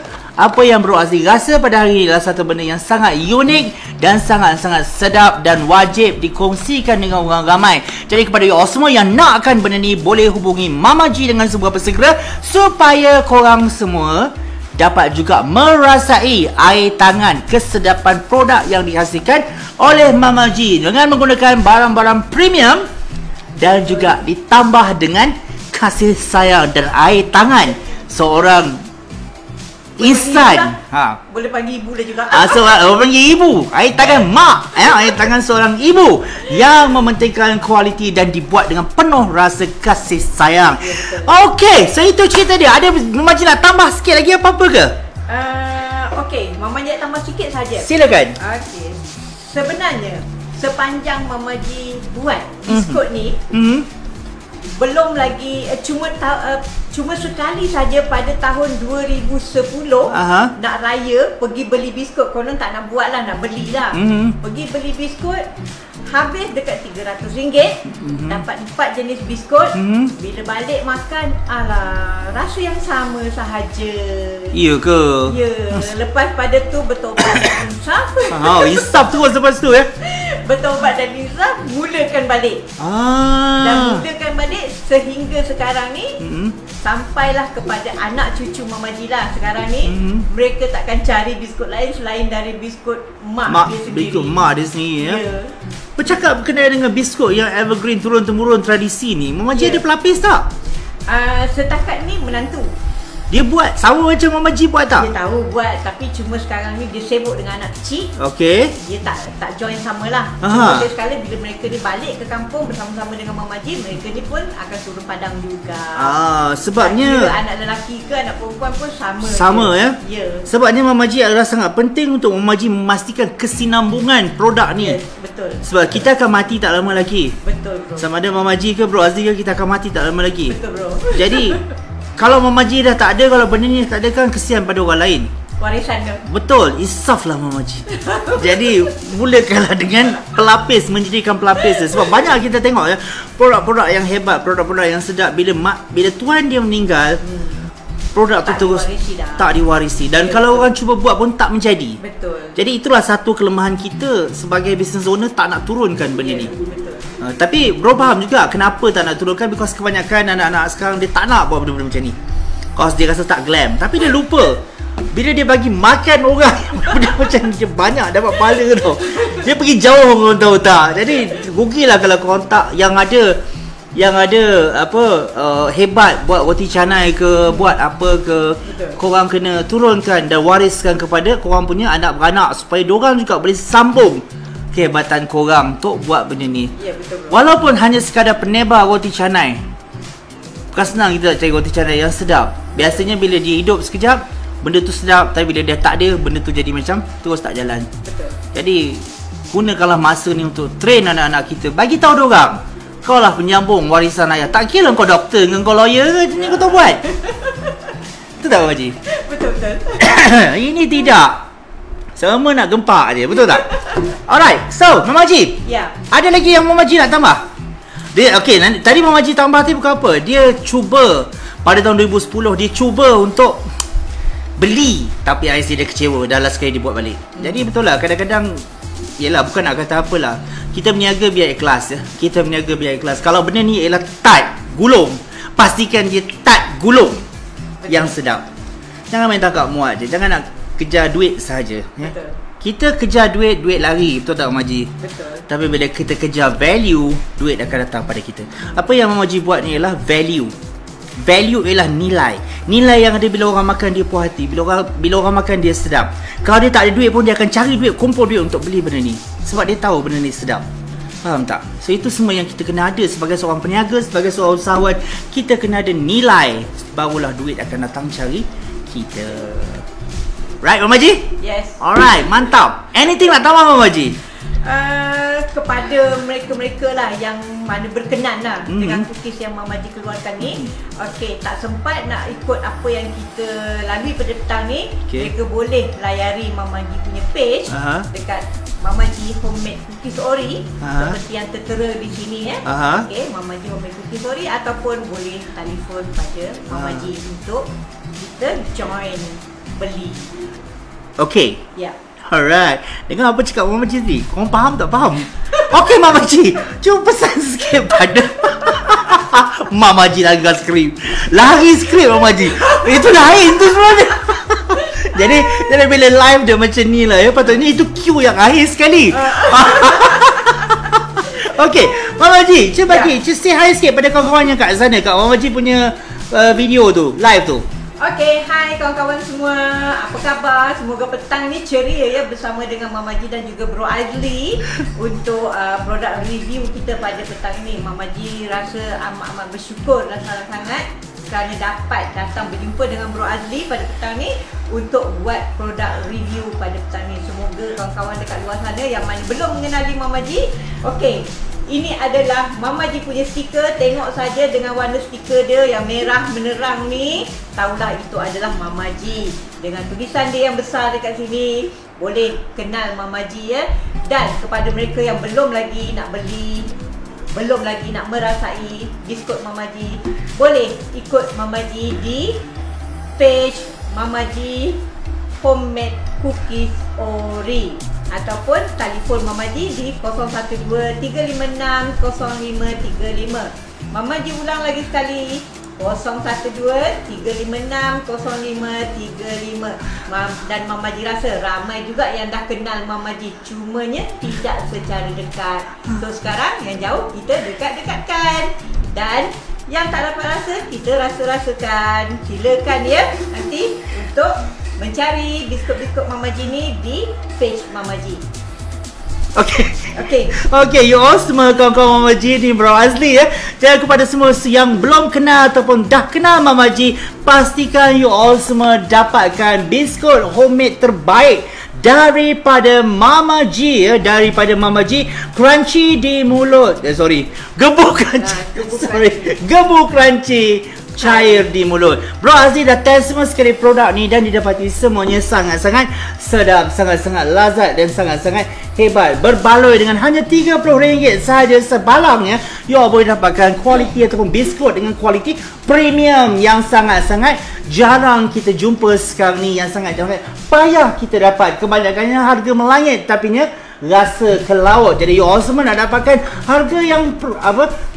pada hari ini adalah satu benda yang sangat unik dan sangat-sangat sedap dan wajib dikongsikan dengan orang ramai. Jadi kepada you all semua yang nakkan benda ni, boleh hubungi Mama Ji dengan seberapa segera supaya korang semua dapat juga merasai air tangan kesedapan produk yang dihasilkan oleh Mama Ji dengan menggunakan barang-barang premium dan juga ditambah dengan kasih sayang dan air tangan seorang insan. Boleh panggil ibu dah juga. Orang panggil ibu. Air tangan mak. Air tangan seorang ibu yang mementingkan kualiti dan dibuat dengan penuh rasa kasih sayang. Okey, so itu cerita dia. Ada Mama Ji nak tambah sikit lagi apa-apa ke? Okey, Mama Ji nak tambah sikit saja. Silakan. Okey. Sebenarnya sepanjang Mama Ji buat biskut ni, belum lagi cuma sekali saja pada tahun 2010 nak raya pergi beli biskut. Konon tak nak buat lah, nak beli lah. Pergi beli biskut, habis dekat RM300. Dapat 4 jenis biskut. Bila balik makan, alah, rasa yang sama sahaja. Ya ke? Ya. Lepas pada tu bertobat dan insaf. Insaf terus lepas tu ya. Bertobat dan insaf, mulakan balik. Dan mulakan balik sehingga sekarang ni, sampailah kepada anak cucu Mama Ji lah. Sekarang ni mereka takkan cari biskut lain selain dari biskut mak dia sendiri. Biskut mak dia sendiri ya. Bercakap berkenaan dengan biskut yang evergreen turun-temurun tradisi ni, Mama Ji ada pelapis tak? Setakat ni menantu. Dia buat sama macam Mama Ji buat tak? Dia tahu buat, tapi cuma sekarang ni dia sibuk dengan anak kecil. Okey. Dia tak join sama lah. Cuma dia sekali bila mereka ni balik ke kampung bersama-sama dengan Mama Ji, mereka ni pun akan turun padang juga. Sebabnya anak lelaki ke anak perempuan pun sama je. Ya? Ya. Sebabnya Mama Ji adalah sangat penting untuk Mama Ji memastikan kesinambungan produk ni. Ya, betul. Sebab kita akan mati tak lama lagi. Betul bro. Sama ada Mama Ji ke Bro Azli ke, kita akan mati tak lama lagi. Betul bro. Jadi kalau Mama Ji dah tak ada, kalau benda ni tak ada kan kesian pada orang lain. warisan tu. Betul, insaf lah Mama Ji. Jadi mulakanlah dengan pelapis, menjadikan pelapis dia. Sebab banyak kita tengok ya, produk-produk yang hebat, produk-produk yang sedap, bila tuan dia meninggal, produk tu terus tak diwarisi. Dan kalau orang cuba buat pun tak menjadi. Betul. Jadi itulah satu kelemahan kita sebagai business owner, tak nak turunkan benda ni. Betul. Tapi bro faham juga kenapa tak nak turunkan, because kebanyakan anak-anak sekarang dia tak nak buat benda-benda macam ni. Cause dia rasa tak glam. Tapi dia lupa, bila dia bagi makan orang benda macam ni, dia banyak dapat pahala tau. Dia pergi jauh, korang tahu tak? Jadi rugilah kalau korang tak yang ada apa hebat buat roti canai ke, buat apa ke. Betul. Korang kena turunkan dan wariskan kepada korang punya anak-beranak, supaya diorang juga boleh sambung kehebatan korang untuk buat benda ni. Ya, betul bro. Walaupun hanya sekadar penebar roti canai. Bukan senang kita nak cari roti canai yang sedap. Biasanya bila dia hidup sekejap, benda tu sedap. Tapi bila dia tak ada, benda tu jadi macam terus tak jalan. Betul. Jadi gunakanlah masa ni untuk train anak-anak kita. Bagi tahu diorang, kau lah penyambung warisan ayah. Tak kira kau doktor dengan kau lawyer ke, ni kau tahu buat. Betul tak Mama Ji? Betul. Ini tidak. Semua nak gempak je, betul tak? Alright, so Mama Ji, Ya. ada lagi yang Mama Ji nak tambah? Dia tadi Mama Ji tambah tadi bukan apa. Dia cuba pada tahun 2010, dia cuba untuk beli, tapi IC dia kecewa dah last sekali dia buat balik. Jadi betul lah, kadang-kadang yelah, bukan nak kata apalah, kita berniaga biar ikhlas ya. Kita berniaga biar ikhlas. Kalau benda ni ialah tat gulung, pastikan dia tat gulung yang sedap. Jangan main tangkap muat je. Jangan nak kejar duit sahaja ya. Betul. Kita kejar duit lari, betul tak Mama Ji? Betul. Tapi bila kita kejar value, duit akan datang pada kita. Apa yang Mama Ji buat ni ialah value. Value ialah nilai. Nilai yang ada bila orang makan dia puas hati, bila orang makan dia sedap. Kalau dia tak ada duit pun, dia akan cari duit, kumpul duit untuk beli benda ni. Sebab dia tahu benda ni sedap. Faham tak? So itu semua yang kita kena ada sebagai seorang peniaga, sebagai seorang usahawan. Kita kena ada nilai, barulah duit akan datang cari kita. Right Mama Ji? Yes. Alright, mantap. Anything nak tambah Mama Ji? Kepada mereka-mereka lah yang mana berkenan lah dengan cookies yang Mama Ji keluarkan ni. Okey, tak sempat nak ikut apa yang kita lalui pada petang ni, mereka boleh layari Mama Ji punya page dekat Mama Ji Homemade Cookies Ori, seperti yang tertera di sini ya. Okey, Mama Ji Homemade Cookies Ori, ataupun boleh telefon pada Mama Ji untuk kita join beli. Okay. Ya. Alright. Dengar apa cakap Mama Ji tadi? Korang faham tak faham? Okay Mama Ji, cuba pesan sikit pada Mama Ji lagi skrip. Lari skrip Mama Ji. Itu lain tu sebenarnya. Jadi bila live dia macam ni lah ya. Patutnya itu cue yang akhir sekali. Okay Mama Ji, cuba bagi say hi sikit pada kawan-kawan yang kat sana, kat Mama Ji punya video tu, live tu. Okey, hai kawan-kawan semua. Apa khabar? Semoga petang ni ceria ya bersama dengan Mama Ji dan juga Bro Azli untuk produk review kita pada petang ini. Mama Ji rasa amat-amat bersyukur dan sangat-sangat kerana dapat datang berjumpa dengan Bro Azli pada petang ni untuk buat produk review pada petang ni. Semoga kawan-kawan dekat luar sana yang mana belum mengenali Mama Ji, okey, ini adalah Mama Ji punya stiker. Tengok saja dengan warna stiker dia yang merah menerang ni, tahulah itu adalah Mama Ji. Dengan tulisan dia yang besar dekat sini, boleh kenal Mama Ji ya. Dan kepada mereka yang belum lagi nak beli, belum lagi nak merasai biskut Mama Ji, boleh ikut Mama Ji di page Mama Ji Homemade Cookies Ori, ataupun telefon Mama Ji di 012-356-0535. Mama Ji ulang lagi sekali, 012-356-0535. Dan Mama Ji rasa ramai juga yang dah kenal Mama Ji, cumanya tidak secara dekat. So sekarang yang jauh kita dekat-dekatkan, dan yang tak dapat rasa kita rasa-rasakan. Silakan ya nanti untuk mencari biskut-biskut Mama Ji ni di page Mama Ji. Okay, you all semua kawan-kawan Mama Ji ni Bro Azli ya. Dan kepada semua yang belum kenal ataupun dah kenal Mama Ji, pastikan you all semua dapatkan biskut homemade terbaik daripada Mama Ji ya, daripada Mama Ji. Crunchy di mulut. Gebuk crunchy. Gebuk crunchy cair di mulut. Bro Azli dah test semua sekali produk ni dan didapati semuanya sangat-sangat sedap, sangat-sangat lazat dan sangat-sangat hebat. Berbaloi dengan hanya RM30 sahaja sebalangnya, you all boleh dapatkan kualiti ataupun biskut dengan kualiti premium yang sangat-sangat jarang kita jumpa sekarang ni, yang sangat payah kita dapat. Kebanyakannya harga melangit tapi rasa ke laut. Jadi you all semua nak dapatkan harga yang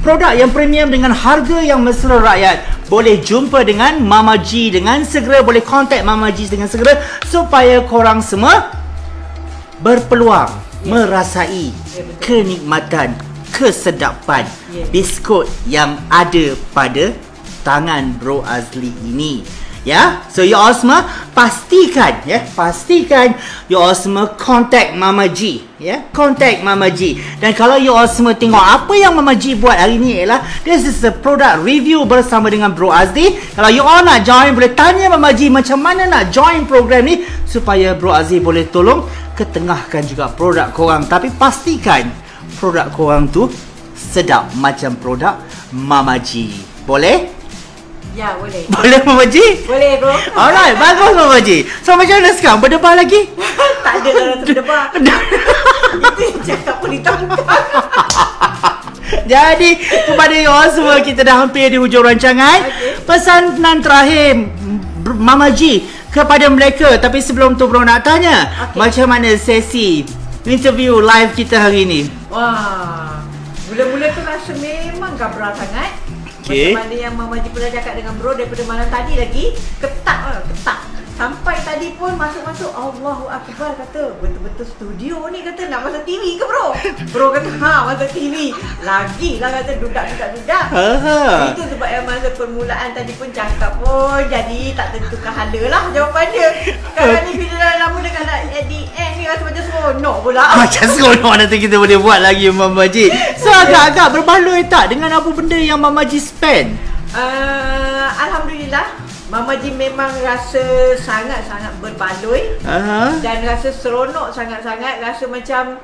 produk yang premium dengan harga yang mesra rakyat. Boleh jumpa dengan Mama G dengan segera, boleh contact Mama G dengan segera supaya korang semua berpeluang merasai kenikmatan, kesedapan biskut yang ada pada tangan Bro Azli ini. Ya, so you all semua pastikan you all semua contact Mama G, contact Mama G. Dan kalau you all semua tengok apa yang Mama G buat hari ni ialah this is a product review bersama dengan Bro Azli. Kalau you all nak join, boleh tanya Mama G macam mana nak join program ni supaya Bro Azli boleh tolong ketengahkan juga produk korang. Tapi pastikan produk korang tu sedap macam produk Mama G. Boleh? Ya, boleh. Boleh Mama G? Boleh bro. Alright, bagus Mama G. So macam mana sekarang? Berdebar lagi? Tak ada dah rasa berdebar. Itu yang cakap pun ditangkap. Jadi kepada you all semua, kita dah hampir di hujung rancangan. Pesanan terakhir Mama G kepada mereka. Tapi sebelum tu bro nak tanya, macam mana sesi interview live kita hari ni? Wah, mula-mula tu rasa memang gabra sangat. Macam mana yang Mama G pernah cakap dengan bro daripada malam tadi lagi, ketat. Sampai tadi pun masuk-masuk, Allahu Akbar, kata betul-betul studio ni, kata nak masuk TV ke bro? Bro kata masuk TV. Lagilah kata dudak. Itu sebab yang masa permulaan tadi pun cakap pun jadi tak tentu kehala lah jawapan dia. Sekarang ni bila dah lama dekat nak end ni rasa macam seronok pula. Macam seronok nanti kita boleh buat lagi Mama G. So agak-agak berbaloi tak dengan apa benda yang Mama G spend? Alhamdulillah, Mama G memang rasa sangat-sangat berbaloi dan rasa seronok sangat-sangat. Rasa macam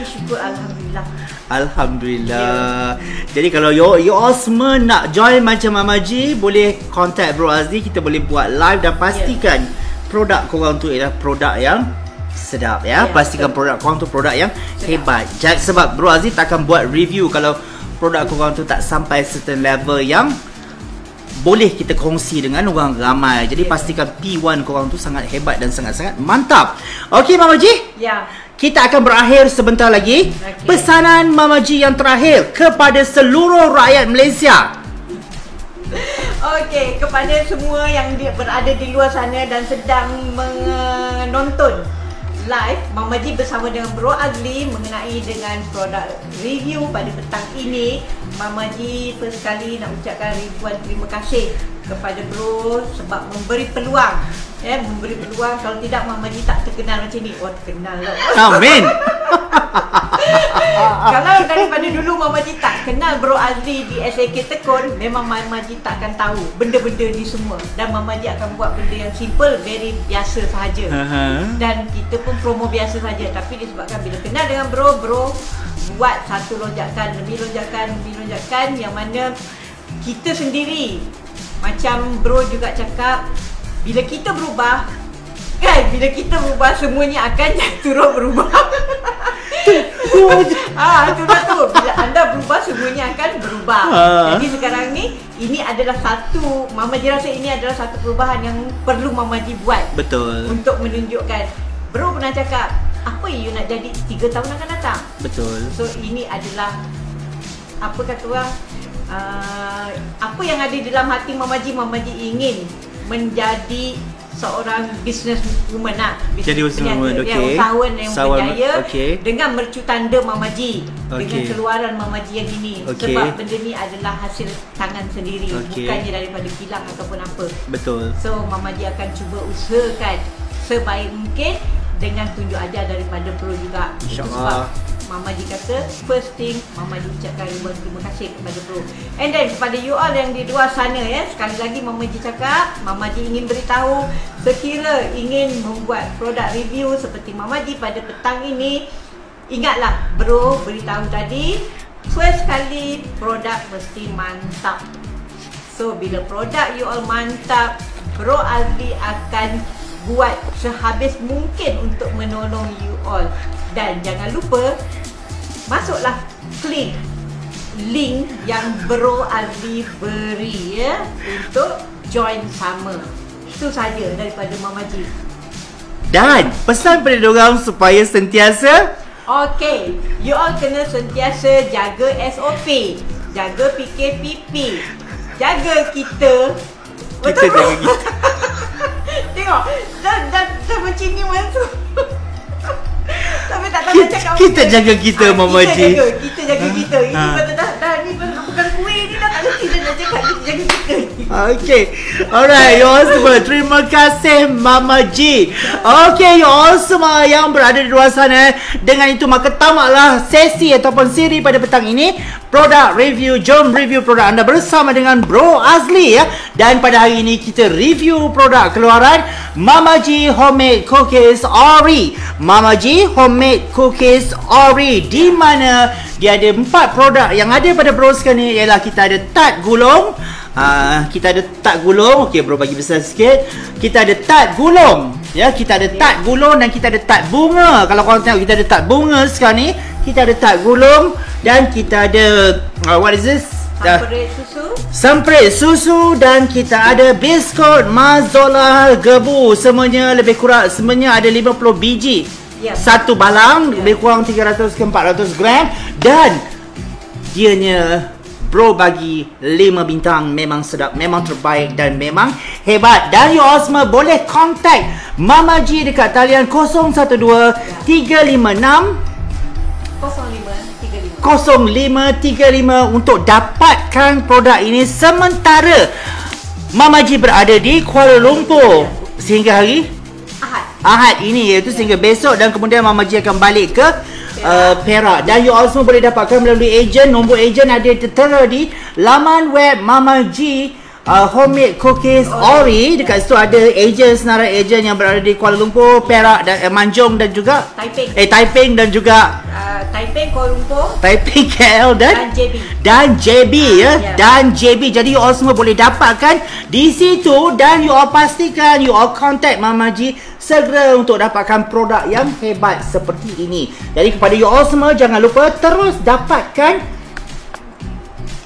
syukur Alhamdulillah. Alhamdulillah. Jadi kalau you all semua nak join macam Mama G, boleh contact Bro Azli. Kita boleh buat live dan pastikan produk korang tu ialah produk yang sedap pastikan produk korang tu produk yang hebat. Sebab Bro Azli takkan buat review kalau produk korang tu tak sampai certain level yang boleh kita kongsi dengan orang ramai. Jadi pastikan P1 korang tu sangat hebat dan sangat-sangat mantap. Okey Mama G? Ya. Kita akan berakhir sebentar lagi. Pesanan Mama G yang terakhir kepada seluruh rakyat Malaysia. Okey, kepada semua yang berada di luar sana dan sedang menonton live Mama G bersama dengan Bro Azli mengenai dengan produk review pada petang ini. Mama G first kali nak ucapkan ribuan terima kasih kepada Bro sebab memberi peluang. Memberi peluang. Kalau tidak Mama G tak terkenal macam ni. Wah, terkenal lah. Amin. Kalau daripada dulu Mama G tak kenal Bro Azli di SAK Tekun, memang Mama G takkan tahu benda-benda ni semua. Dan Mama G akan buat benda yang simple, very biasa sahaja. Dan kita pun promo biasa saja. Tapi disebabkan bila kenal dengan Bro buat satu lonjakan demi lonjakan yang mana kita sendiri, macam Bro juga cakap, bila kita berubah semuanya akan turut berubah. Itulah tu. Bila anda berubah semuanya akan berubah. Jadi sekarang ni ini adalah satu, Mama G rasa ini adalah satu perubahan yang perlu Mama G buat. Betul. Untuk menunjukkan. Bro pernah cakap, apa you nak jadi 3 tahun akan datang? Betul. So ini adalah apa kata orang, apa yang ada dalam hati Mama G ingin menjadi seorang business woman lah. Jadi usahawan, usahawan yang berjaya dengan mercu tanda Mama G, dengan keluaran Mama G yang ini. Sebab benda ni adalah hasil tangan sendiri, bukannya daripada kilang ataupun apa. Betul. So Mama G akan cuba usahakan sebaik mungkin dengan tunjuk ajar daripada Bro juga. InsyaAllah. Mama G kata, first thing Mama G ucapkan ribuan terima kasih kepada Bro. And then kepada you all yang di luar sana sekali lagi Mama G cakap, Mama G ingin beritahu, sekira ingin membuat produk review seperti Mama G pada petang ini, ingatlah Bro beritahu tadi, first kali produk mesti mantap. So bila produk you all mantap, Bro Azli akan buat sehabis mungkin untuk menolong you all. Dan jangan lupa masuklah klik link yang Bro Azli beri ya untuk join sama. Itu saja daripada Mama G. Dan pesan pada diorang supaya sentiasa Okay, you all kena sentiasa jaga SOP, jaga PKPP, jaga kita. kita jaga kita. Tengok, dah macam ni masuk. Tapi tak tahu Kita, cakap kita apa. jaga kita, Mama G. Kita jaga kita. Ini dah ni bukan kuih ni dah tak reti dah nak cakap kita jaga kita. Okay, alright, you all semua, terima kasih Mama G. Okay, you all semua yang berada di luar sana, dengan itu maka tamatlah sesi ataupun siri pada petang ini. Produk review, jom review produk anda bersama dengan Bro Azli ya. Dan pada hari ini kita review produk keluaran Mama G Homemade Cookies Ori. Mama G Homemade Cookies Ori, di mana dia ada 4 produk yang ada pada Bro sekarang ni. Ialah kita ada tart gulung, kita ada tart gulung. Okey, Bro bagi besar sikit. Kita ada tart gulung ya, kita ada tart gulung dan kita ada tart bunga. Kalau korang tengok, kita ada tart bunga sekarang ni, kita ada tart gulung dan kita ada what is this? Semprit susu. Semprit susu dan kita ada biskut Mazola Gebu. Semuanya lebih kurang, semuanya ada 50 biji. Yep. Satu balang, lebih kurang 300 ke 400 gram. Dan dianya Bro bagi 5 bintang. Memang sedap, memang terbaik dan memang hebat. Dan you all semua boleh contact Mama G dekat talian 012 356 0535 untuk dapatkan produk ini sementara Mama G berada di Kuala Lumpur sehingga hari Ahad ini, iaitu sehingga besok, dan kemudian Mama G akan balik ke Perak. Dan you all semua boleh dapatkan melalui ejen. Nombor ejen ada tertera di laman web Mama G Homemade Cookies Ori. Dekat situ ada ejen, senarai ejen yang berada di Kuala Lumpur, Perak dan Manjung dan juga Taiping dan juga Taiping, Kuala Lumpur, Taiping, KL dan JB ya. Dan JB. Jadi you all semua boleh dapatkan di situ. Dan you all pastikan you all contact Mama G segera untuk dapatkan produk yang hebat seperti ini. Jadi kepada you all semua, jangan lupa terus dapatkan,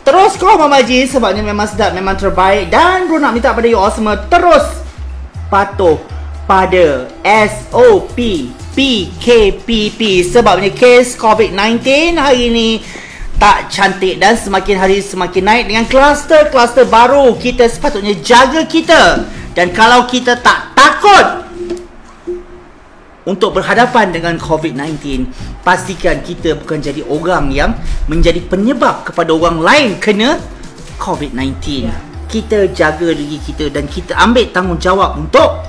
terus call Mama G sebabnya memang sedap, memang terbaik. Dan Bro nak minta pada you all semua terus patuh pada SOP PKPP sebabnya kes COVID-19 hari ini tak cantik dan semakin hari semakin naik dengan kluster-kluster baru. Kita sepatutnya jaga kita. Dan kalau kita tak takut untuk berhadapan dengan COVID-19, pastikan kita bukan jadi orang yang menjadi penyebab kepada orang lain kena COVID-19. Kita jaga diri kita dan kita ambil tanggungjawab untuk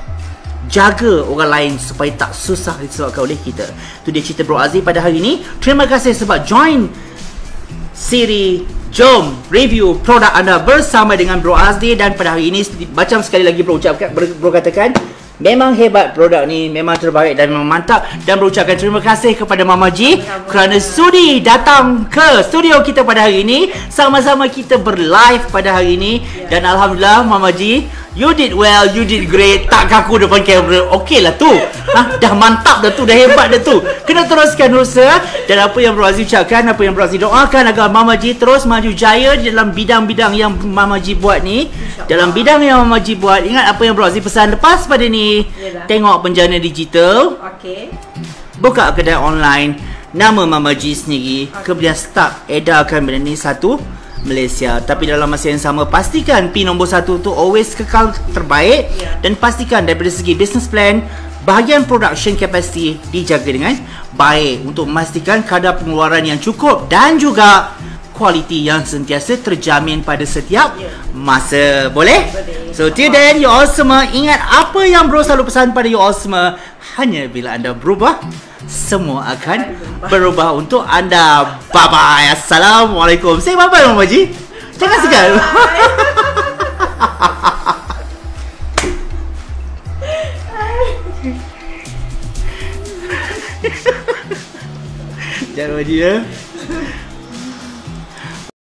jaga orang lain supaya tak susah disebabkan oleh kita. Itu dia cerita Bro Azli pada hari ini. Terima kasih sebab join siri Jom Review produk anda bersama dengan Bro Azli. Dan pada hari ini, macam sekali lagi Bro ucapkan, Bro katakan, memang hebat produk ni, memang terbaik dan memang mantap. Dan berucapkan terima kasih kepada Mama G kerana sudi datang ke studio kita pada hari ini. Sama-sama kita berlive pada hari ini. Dan Alhamdulillah Mama G, you did well, you did great. Tak kaku depan kamera. Okey lah tu. Dah mantap dah tu, dah hebat dah tu. Kena teruskan usaha. Dan apa yang Bro Azli ucapkan, apa yang Bro Azli doakan agar Mama G terus maju jaya dalam bidang-bidang yang Mama G buat ni. Dalam bidang yang Mama G buat, ingat apa yang Bro Azli pesan lepas pada ni. Tengok Penjana Digital. Buka kedai online, nama Mama G sendiri. Kemudian start edarkan benda ni satu Malaysia. Tapi dalam masa yang sama, pastikan P nombor 1 tu always kekal terbaik. Dan pastikan daripada segi business plan, bahagian production capacity dijaga dengan baik untuk memastikan kadar pengeluaran yang cukup dan juga kualiti yang sentiasa terjamin pada setiap masa. Boleh? So till then, you all semua ingat apa yang Bro selalu pesan pada you all semua. Hanya bila anda berubah, semua akan berubah untuk anda. Bye-bye. Assalamualaikum. Say bye-bye Mama G. Jangan segan. Jangan Mama G ya.